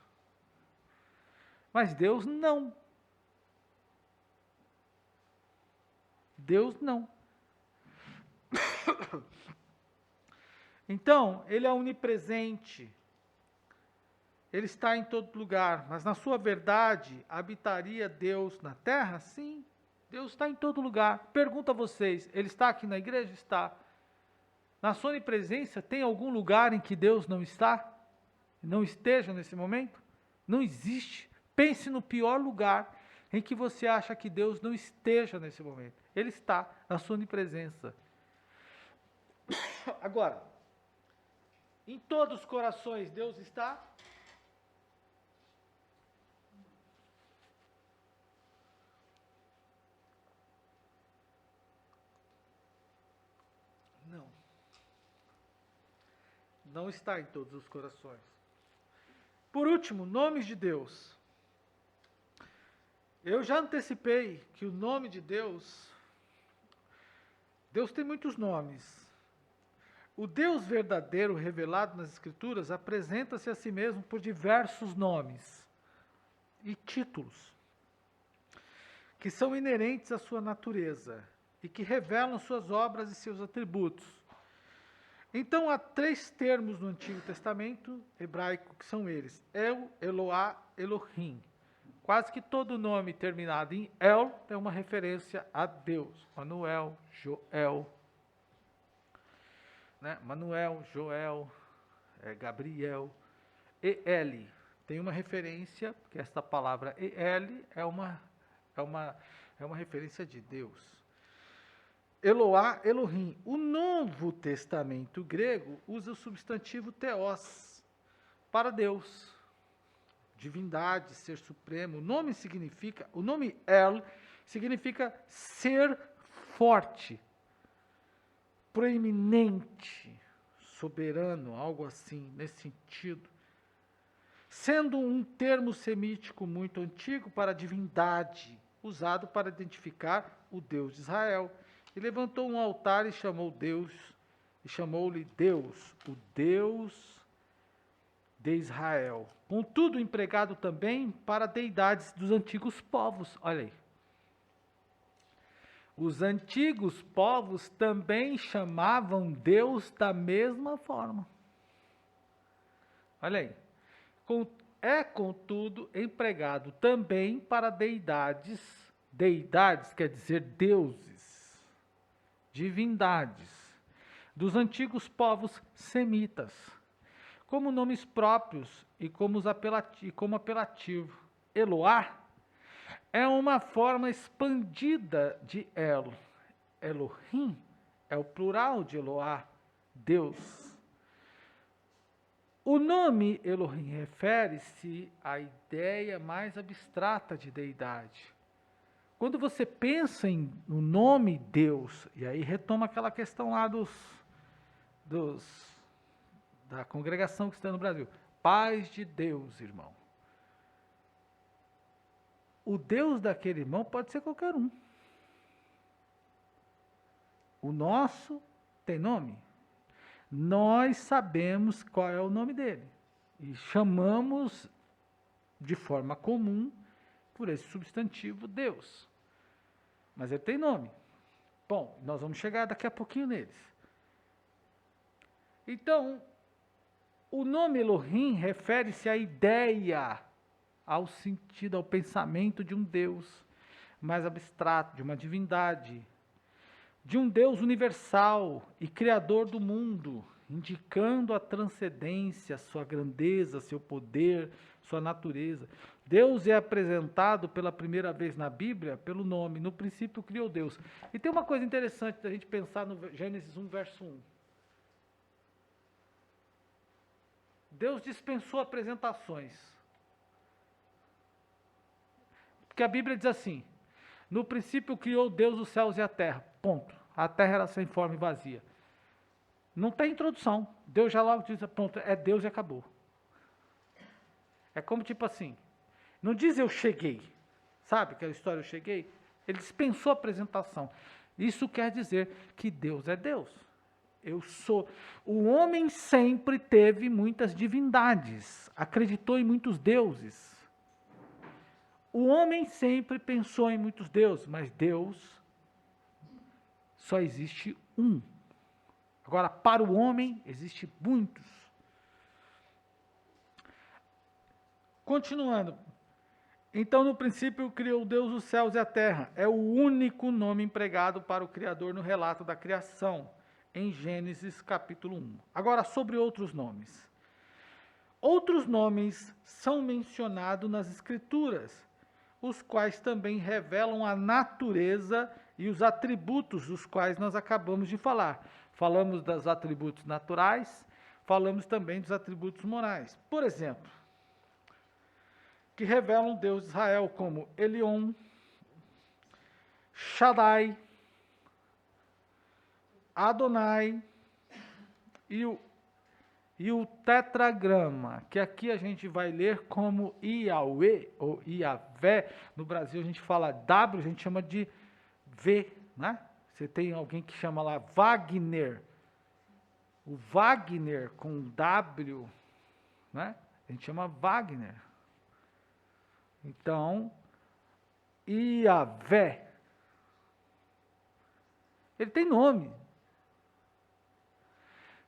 Mas Deus não. Deus não. Então, ele é onipresente. Ele está em todo lugar, mas na sua verdade, habitaria Deus na terra? Sim. Deus está em todo lugar. Pergunto a vocês, Ele está aqui na igreja? Está. Na sua onipresença, tem algum lugar em que Deus não está? Não esteja nesse momento? Não existe. Pense no pior lugar em que você acha que Deus não esteja nesse momento. Ele está na sua onipresença. Agora, em todos os corações Deus está? Não. Não está em todos os corações. Por último, nomes de Deus. Eu já antecipei que o nome de Deus tem muitos nomes. O Deus verdadeiro revelado nas Escrituras apresenta-se a si mesmo por diversos nomes e títulos que são inerentes à sua natureza e que revelam suas obras e seus atributos. Então, há 3 termos no Antigo Testamento hebraico que são eles: El, Eloá, Elohim. Quase que todo nome terminado em El é uma referência a Deus. Manuel, Joel, né? Manuel, Joel, Gabriel. El tem uma referência, porque esta palavra El é uma referência de Deus. Eloá, Elohim. O Novo Testamento grego usa o substantivo theos para Deus, divindade, ser supremo. O nome El significa ser forte, proeminente, soberano, algo assim, nesse sentido. Sendo um termo semítico muito antigo para divindade, usado para identificar o Deus de Israel. E levantou um altar e chamou-lhe Deus, o Deus de Israel. Contudo, empregado também para deidades dos antigos povos. Olha aí. Os antigos povos também chamavam Deus da mesma forma. Olha aí. Contudo, empregado também para deidades. Deidades quer dizer deuses, divindades, dos antigos povos semitas, como nomes próprios e como apelativo. Eloá é uma forma expandida de El. Elohim é o plural de Eloá, Deus. O nome Elohim refere-se à ideia mais abstrata de deidade. Quando você pensa no nome Deus, e aí retoma aquela questão lá da congregação cristã no Brasil, paz de Deus, irmão. O Deus daquele irmão pode ser qualquer um. O nosso tem nome. Nós sabemos qual é o nome dele e chamamos de forma comum por esse substantivo Deus. Mas ele tem nome. Bom, nós vamos chegar daqui a pouquinho neles. Então, o nome Elohim refere-se à ideia, ao sentido, ao pensamento de um Deus mais abstrato, de uma divindade, de um Deus universal e criador do mundo, indicando a transcendência, sua grandeza, seu poder, sua natureza. Deus é apresentado pela primeira vez na Bíblia pelo nome, no princípio criou Deus. E tem uma coisa interessante da gente pensar no Gênesis 1, verso 1. Deus dispensou apresentações. Porque a Bíblia diz assim: no princípio criou Deus os céus e a terra. Ponto. A terra era sem forma e vazia. Não tem introdução. Deus já logo diz, pronto, é Deus e acabou. É como tipo assim, não diz eu cheguei. Sabe aquela história eu cheguei? Ele dispensou a apresentação. Isso quer dizer que Deus é Deus. Eu sou. O homem sempre teve muitas divindades, acreditou em muitos deuses. O homem sempre pensou em muitos deuses, mas Deus só existe um. Agora, para o homem, existe muitos. Continuando. Então, no princípio, criou Deus os céus e a terra. É o único nome empregado para o Criador no relato da criação, em Gênesis capítulo 1. Agora, sobre outros nomes. Outros nomes são mencionados nas Escrituras, os quais também revelam a natureza e os atributos dos quais nós acabamos de falar. Falamos dos atributos naturais, falamos também dos atributos morais. Por exemplo, que revelam o Deus de Israel como Elion, Shaddai, Adonai e o tetragrama, que aqui a gente vai ler como Iauê ou Iavé. No Brasil a gente fala W, a gente chama de V, né? Você tem alguém que chama lá Wagner. O Wagner com W, né? A gente chama Wagner. Então, Iavé. Ele tem nome.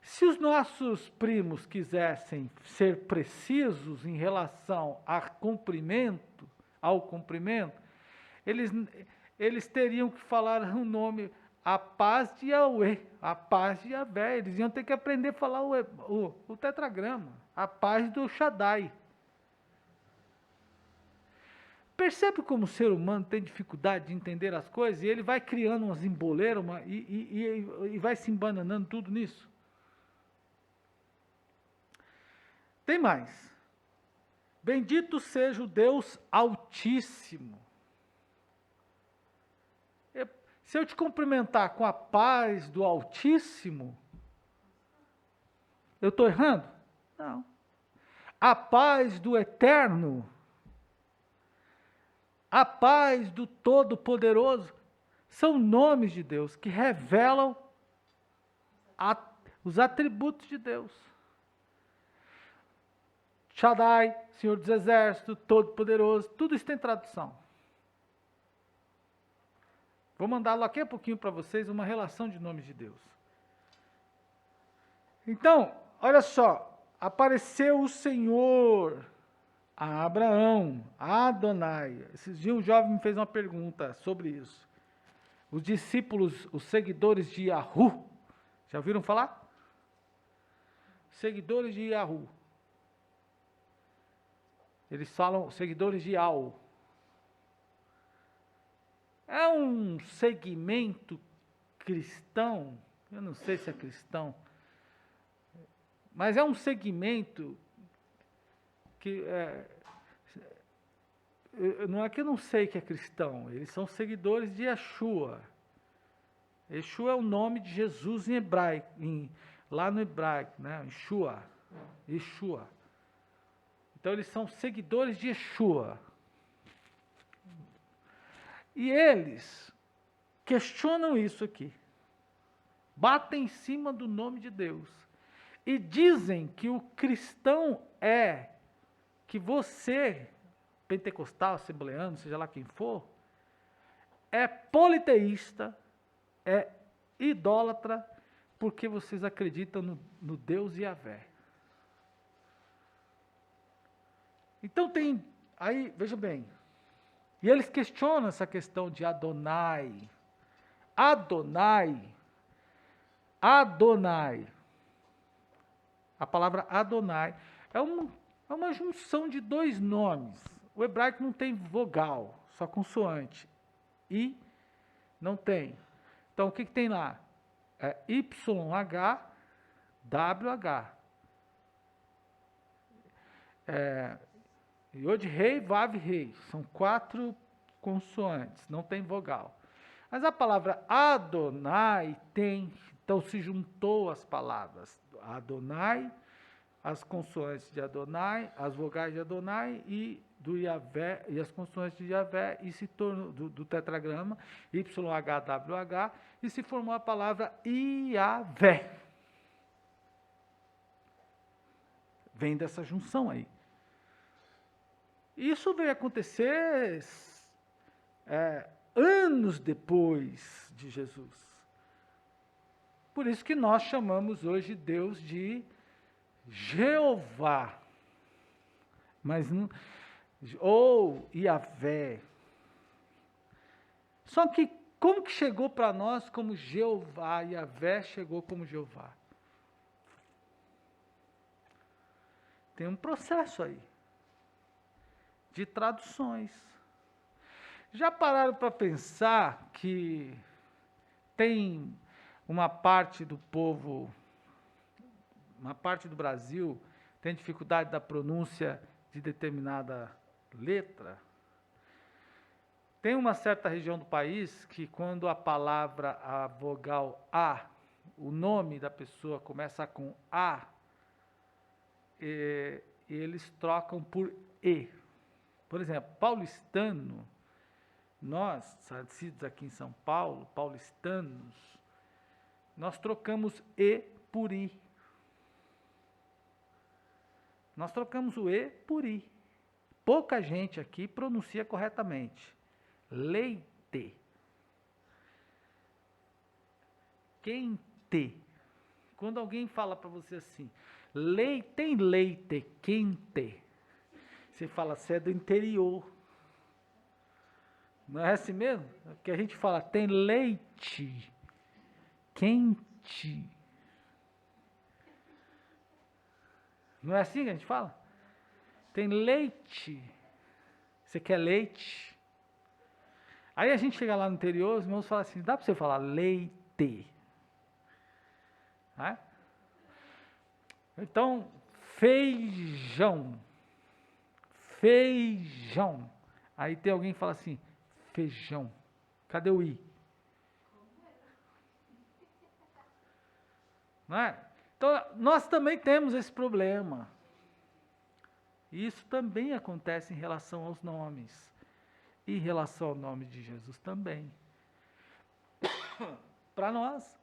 Se os nossos primos quisessem ser precisos em relação ao cumprimento, eles teriam que falar o nome, a paz de Yahweh, a paz de Yahvé. Eles iam ter que aprender a falar o tetragrama, a paz do Shaddai. Percebe como o ser humano tem dificuldade de entender as coisas e ele vai criando umas emboleiras e vai se embananando tudo nisso? Tem mais. Bendito seja o Deus Altíssimo. Se eu te cumprimentar com a paz do Altíssimo, eu estou errando? Não. A paz do Eterno, a paz do Todo-Poderoso, são nomes de Deus que revelam os atributos de Deus. Shaddai, Senhor dos Exércitos, Todo-Poderoso, tudo isso tem tradução. Vou mandar daqui a pouquinho para vocês uma relação de nomes de Deus. Então, olha só, apareceu o Senhor a Abraão, a Adonai. Esses dias um jovem me fez uma pergunta sobre isso. Os discípulos, os seguidores de Yahu, já ouviram falar? Seguidores de Yahu. Eles falam seguidores de Al. É um segmento cristão, eu não sei se é cristão, mas é um segmento que não é que eu não sei que é cristão, eles são seguidores de Yeshua. Yeshua é o nome de Jesus em hebraico, lá no hebraico, né? Yeshua. Então eles são seguidores de Yeshua. E eles questionam isso aqui. Batem em cima do nome de Deus. E dizem que o cristão que você, pentecostal, assembleano, seja lá quem for, é politeísta, é idólatra, porque vocês acreditam no Deus Yahvé. Então tem, aí, veja bem, e eles questionam essa questão de Adonai. Adonai. A palavra Adonai é uma junção de dois nomes. O hebraico não tem vogal, só consoante. I não tem. Então o que tem lá? É YH, WH. Yod Rei, Vav Rei. São 4 consoantes, não tem vogal. Mas a palavra Adonai tem, então se juntou as palavras Adonai, as consoantes de Adonai, as vogais de Adonai e do Yahvé, e as consoantes de Yahvé, e se tornou do tetragrama, YHWH, e se formou a palavra Yahvé. Vem dessa junção aí. Isso veio acontecer anos depois de Jesus. Por isso que nós chamamos hoje Deus de Jeová. Mas ou Iavé. Só que como que chegou para nós como Jeová? Iavé chegou como Jeová. Tem um processo aí de traduções. Já pararam para pensar que tem uma parte do povo, uma parte do Brasil, tem dificuldade da pronúncia de determinada letra? Tem uma certa região do país que quando a palavra, a vogal A, o nome da pessoa começa com A, eles trocam por E. Por exemplo, paulistano, nós, nascidos aqui em São Paulo, paulistanos, nós trocamos E por I. Nós trocamos o E por I. Pouca gente aqui pronuncia corretamente. Leite. Quente. Quando alguém fala para você assim, tem leite quente, você fala, você é do interior. Não é assim mesmo? Que a gente fala, tem leite quente. Não é assim que a gente fala? Tem leite. Você quer leite? Aí a gente chega lá no interior, os irmãos falam assim, dá para você falar leite? Né? Então, feijão. Feijão. Aí tem alguém que fala assim, feijão. Cadê o i? Não é? Então, nós também temos esse problema. E isso também acontece em relação aos nomes. E em relação ao nome de Jesus também. Para nós,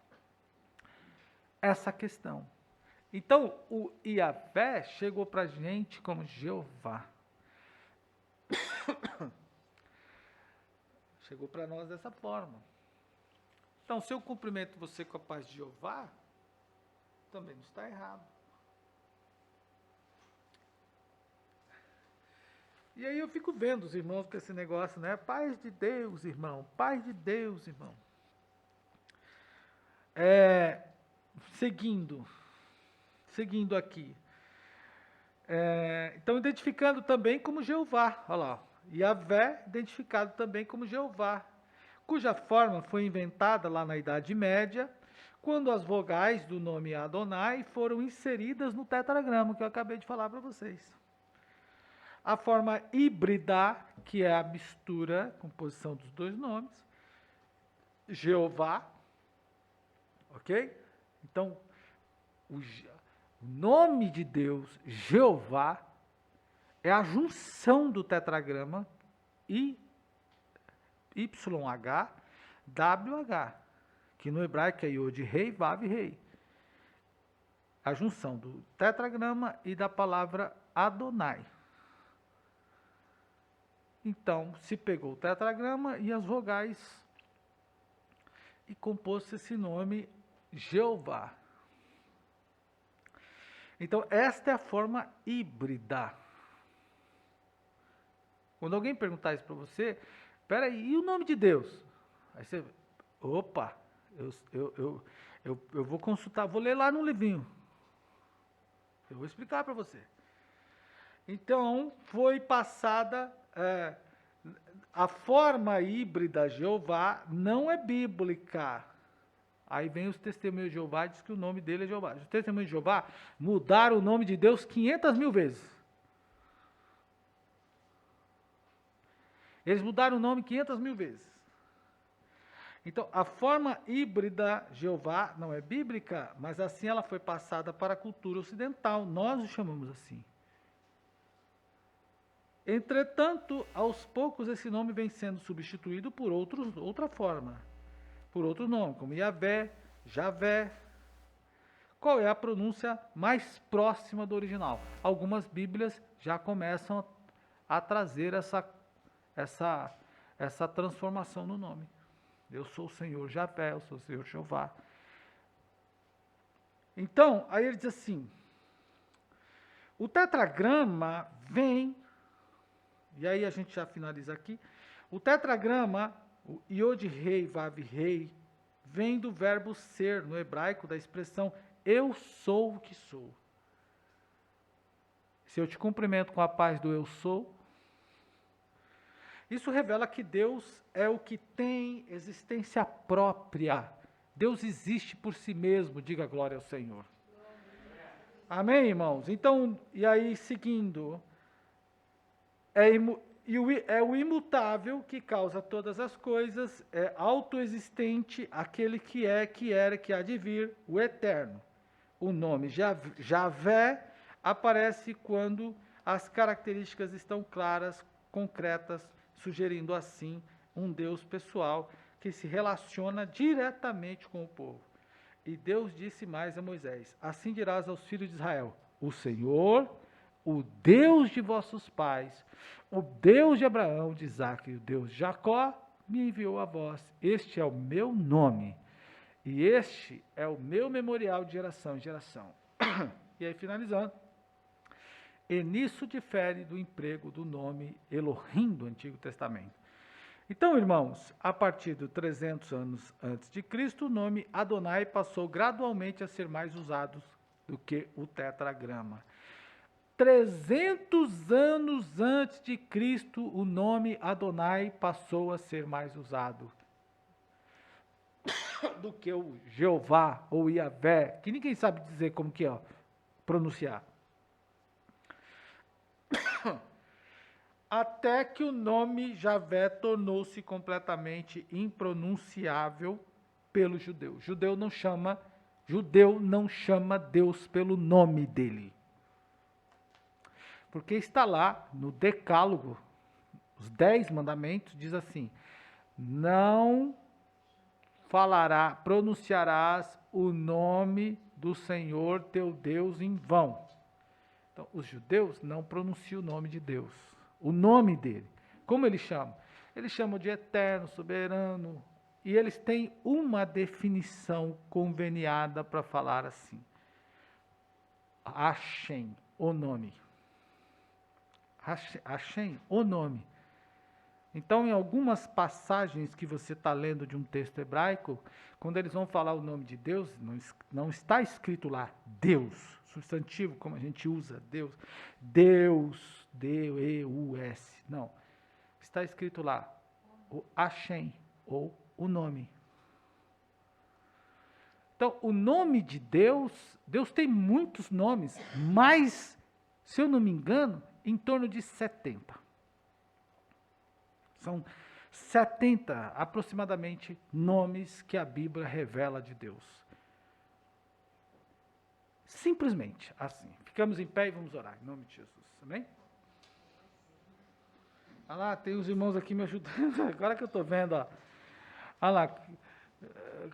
essa questão. Então, o Iavé chegou para a gente como Jeová. Chegou para nós dessa forma. Então, se eu cumprimento você com a paz de Jeová, também não está errado. E aí eu fico vendo os irmãos com esse negócio, né? Paz de Deus, irmão. Paz de Deus, irmão. Seguindo aqui. Então, identificando também como Jeová. Olha lá. Iavé, identificado também como Jeová. Cuja forma foi inventada lá na Idade Média, quando as vogais do nome Adonai foram inseridas no tetragrama, que eu acabei de falar para vocês. A forma híbrida, que é a mistura, composição dos dois nomes, Jeová, ok? Então, o nome de Deus, Jeová, é a junção do tetragrama YHWH, que no hebraico é Yod Rei, Vav Rei. A junção do tetragrama e da palavra Adonai. Então, se pegou o tetragrama e as vogais e compôs esse nome Jeová. Então, esta é a forma híbrida. Quando alguém perguntar isso para você, peraí, e o nome de Deus? Aí você, opa, eu vou consultar, vou ler lá no livrinho. Eu vou explicar para você. Então, foi passada, a forma híbrida Jeová não é bíblica. Aí vem os testemunhos de Jeová e diz que o nome dele é Jeová. Os testemunhos de Jeová mudaram o nome de Deus 500.000 vezes. Eles mudaram o nome 500.000 vezes. Então, a forma híbrida Jeová não é bíblica, mas assim ela foi passada para a cultura ocidental. Nós o chamamos assim. Entretanto, aos poucos esse nome vem sendo substituído por outra forma, por outro nome, como Iavé, Javé. Qual é a pronúncia mais próxima do original? Algumas Bíblias já começam a trazer essa transformação no nome. Eu sou o Senhor Javé, eu sou o Senhor Jeová. Então, aí ele diz assim, o tetragrama vem e aí a gente já finaliza aqui, o tetragrama, o Yod Rei, Vav Rei, vem do verbo ser, no hebraico, da expressão eu sou o que sou. Se eu te cumprimento com a paz do eu sou, isso revela que Deus é o que tem existência própria. Deus existe por si mesmo, diga glória ao Senhor. Amém, irmãos? Então, e aí seguindo, é o imutável que causa todas as coisas, é autoexistente, aquele que é, que era, que há de vir, o eterno. O nome Javé aparece quando as características estão claras, concretas, sugerindo assim um Deus pessoal que se relaciona diretamente com o povo. E Deus disse mais a Moisés: assim dirás aos filhos de Israel: o Senhor, o Deus de vossos pais, o Deus de Abraão, de Isaque e o Deus de Jacó, me enviou a vós. Este é o meu nome, e este é o meu memorial de geração em geração. E aí, finalizando, e nisso difere do emprego do nome Elohim do Antigo Testamento. Então, irmãos, a partir de 300 anos antes de Cristo, o nome Adonai passou gradualmente a ser mais usado do que o tetragrama. 300 anos antes de Cristo, o nome Adonai passou a ser mais usado do que o Jeová ou Iavé, que ninguém sabe dizer como que é, pronunciar. Até que o nome Javé tornou-se completamente impronunciável pelo judeu. Judeu não chama Deus pelo nome dele. Porque está lá no Decálogo, os 10 mandamentos, diz assim: não pronunciarás o nome do Senhor teu Deus em vão. Então, os judeus não pronunciam o nome de Deus, o nome dele. Como eles chamam? Eles chamam de eterno, soberano, e eles têm uma definição conveniada para falar assim: Hashem, o nome. Hashem, o nome. Então, em algumas passagens que você está lendo de um texto hebraico, quando eles vão falar o nome de Deus, não está escrito lá Deus, substantivo, como a gente usa, Deus, D-E-U-S, não. Está escrito lá o Hashem, ou o nome. Então, o nome de Deus, Deus tem muitos nomes, mas, se eu não me engano, em torno de 70. São 70, aproximadamente, nomes que a Bíblia revela de Deus. Simplesmente assim. Ficamos em pé e vamos orar, em nome de Jesus. Amém? Olha lá, tem os irmãos aqui me ajudando. Agora que eu estou vendo, ó. Olha lá.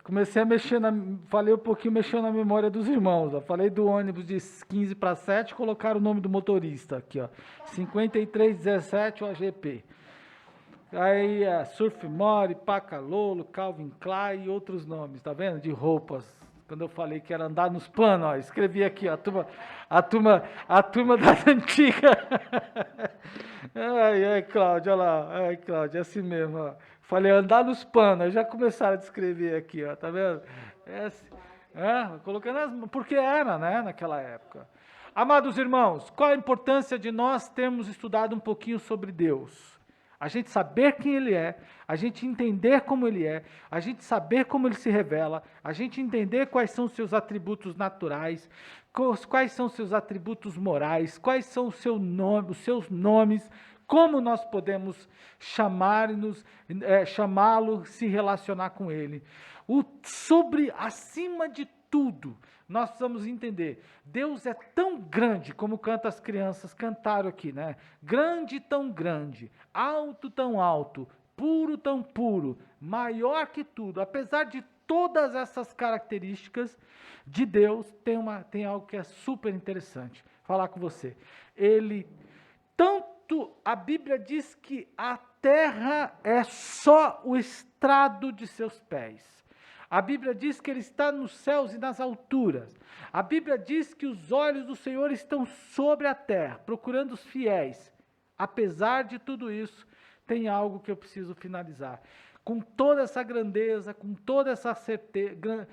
Comecei a mexer, falei um pouquinho mexendo na memória dos irmãos. Ó. Falei do ônibus de 15 para 7, colocaram o nome do motorista aqui, ó. 5317 OGP. Aí, Surf More, Pacalolo, Calvin Klein e outros nomes, tá vendo? De roupas. Quando eu falei que era andar nos panos, ó, escrevi aqui, ó, a turma das antigas. Ai, Cláudia, olha lá. Ai, Cláudia, é assim mesmo, ó. Falei andar nos panos, já começaram a descrever aqui, ó, tá vendo? Colocando porque era, né, naquela época. Amados irmãos, qual a importância de nós termos estudado um pouquinho sobre Deus? A gente saber quem Ele é, a gente entender como Ele é, a gente saber como Ele se revela, a gente entender quais são os seus atributos naturais, quais são os seus atributos morais, quais são os seus nomes, como nós podemos chamá-lo, se relacionar com Ele. Acima de tudo, nós precisamos entender, Deus é tão grande, como canta as crianças, cantaram aqui, né? Grande, tão grande, alto, tão alto, puro, tão puro, maior que tudo. Apesar de todas essas características de Deus, tem algo que é super interessante, falar com você. A Bíblia diz que a terra é só o estrado de seus pés. A Bíblia diz que Ele está nos céus e nas alturas. A Bíblia diz que os olhos do Senhor estão sobre a terra, procurando os fiéis. apesar de tudo isso, tem algo que eu preciso finalizar. Com toda essa grandeza, com toda essa certeza,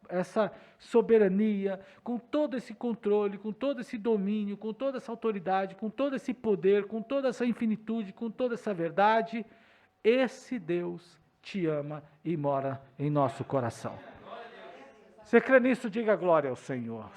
essa soberania, com todo esse controle, com todo esse domínio, com toda essa autoridade, com todo esse poder, com toda essa infinitude, com toda essa verdade, esse Deus te ama e mora em nosso coração. Você crê nisso? Diga glória ao Senhor.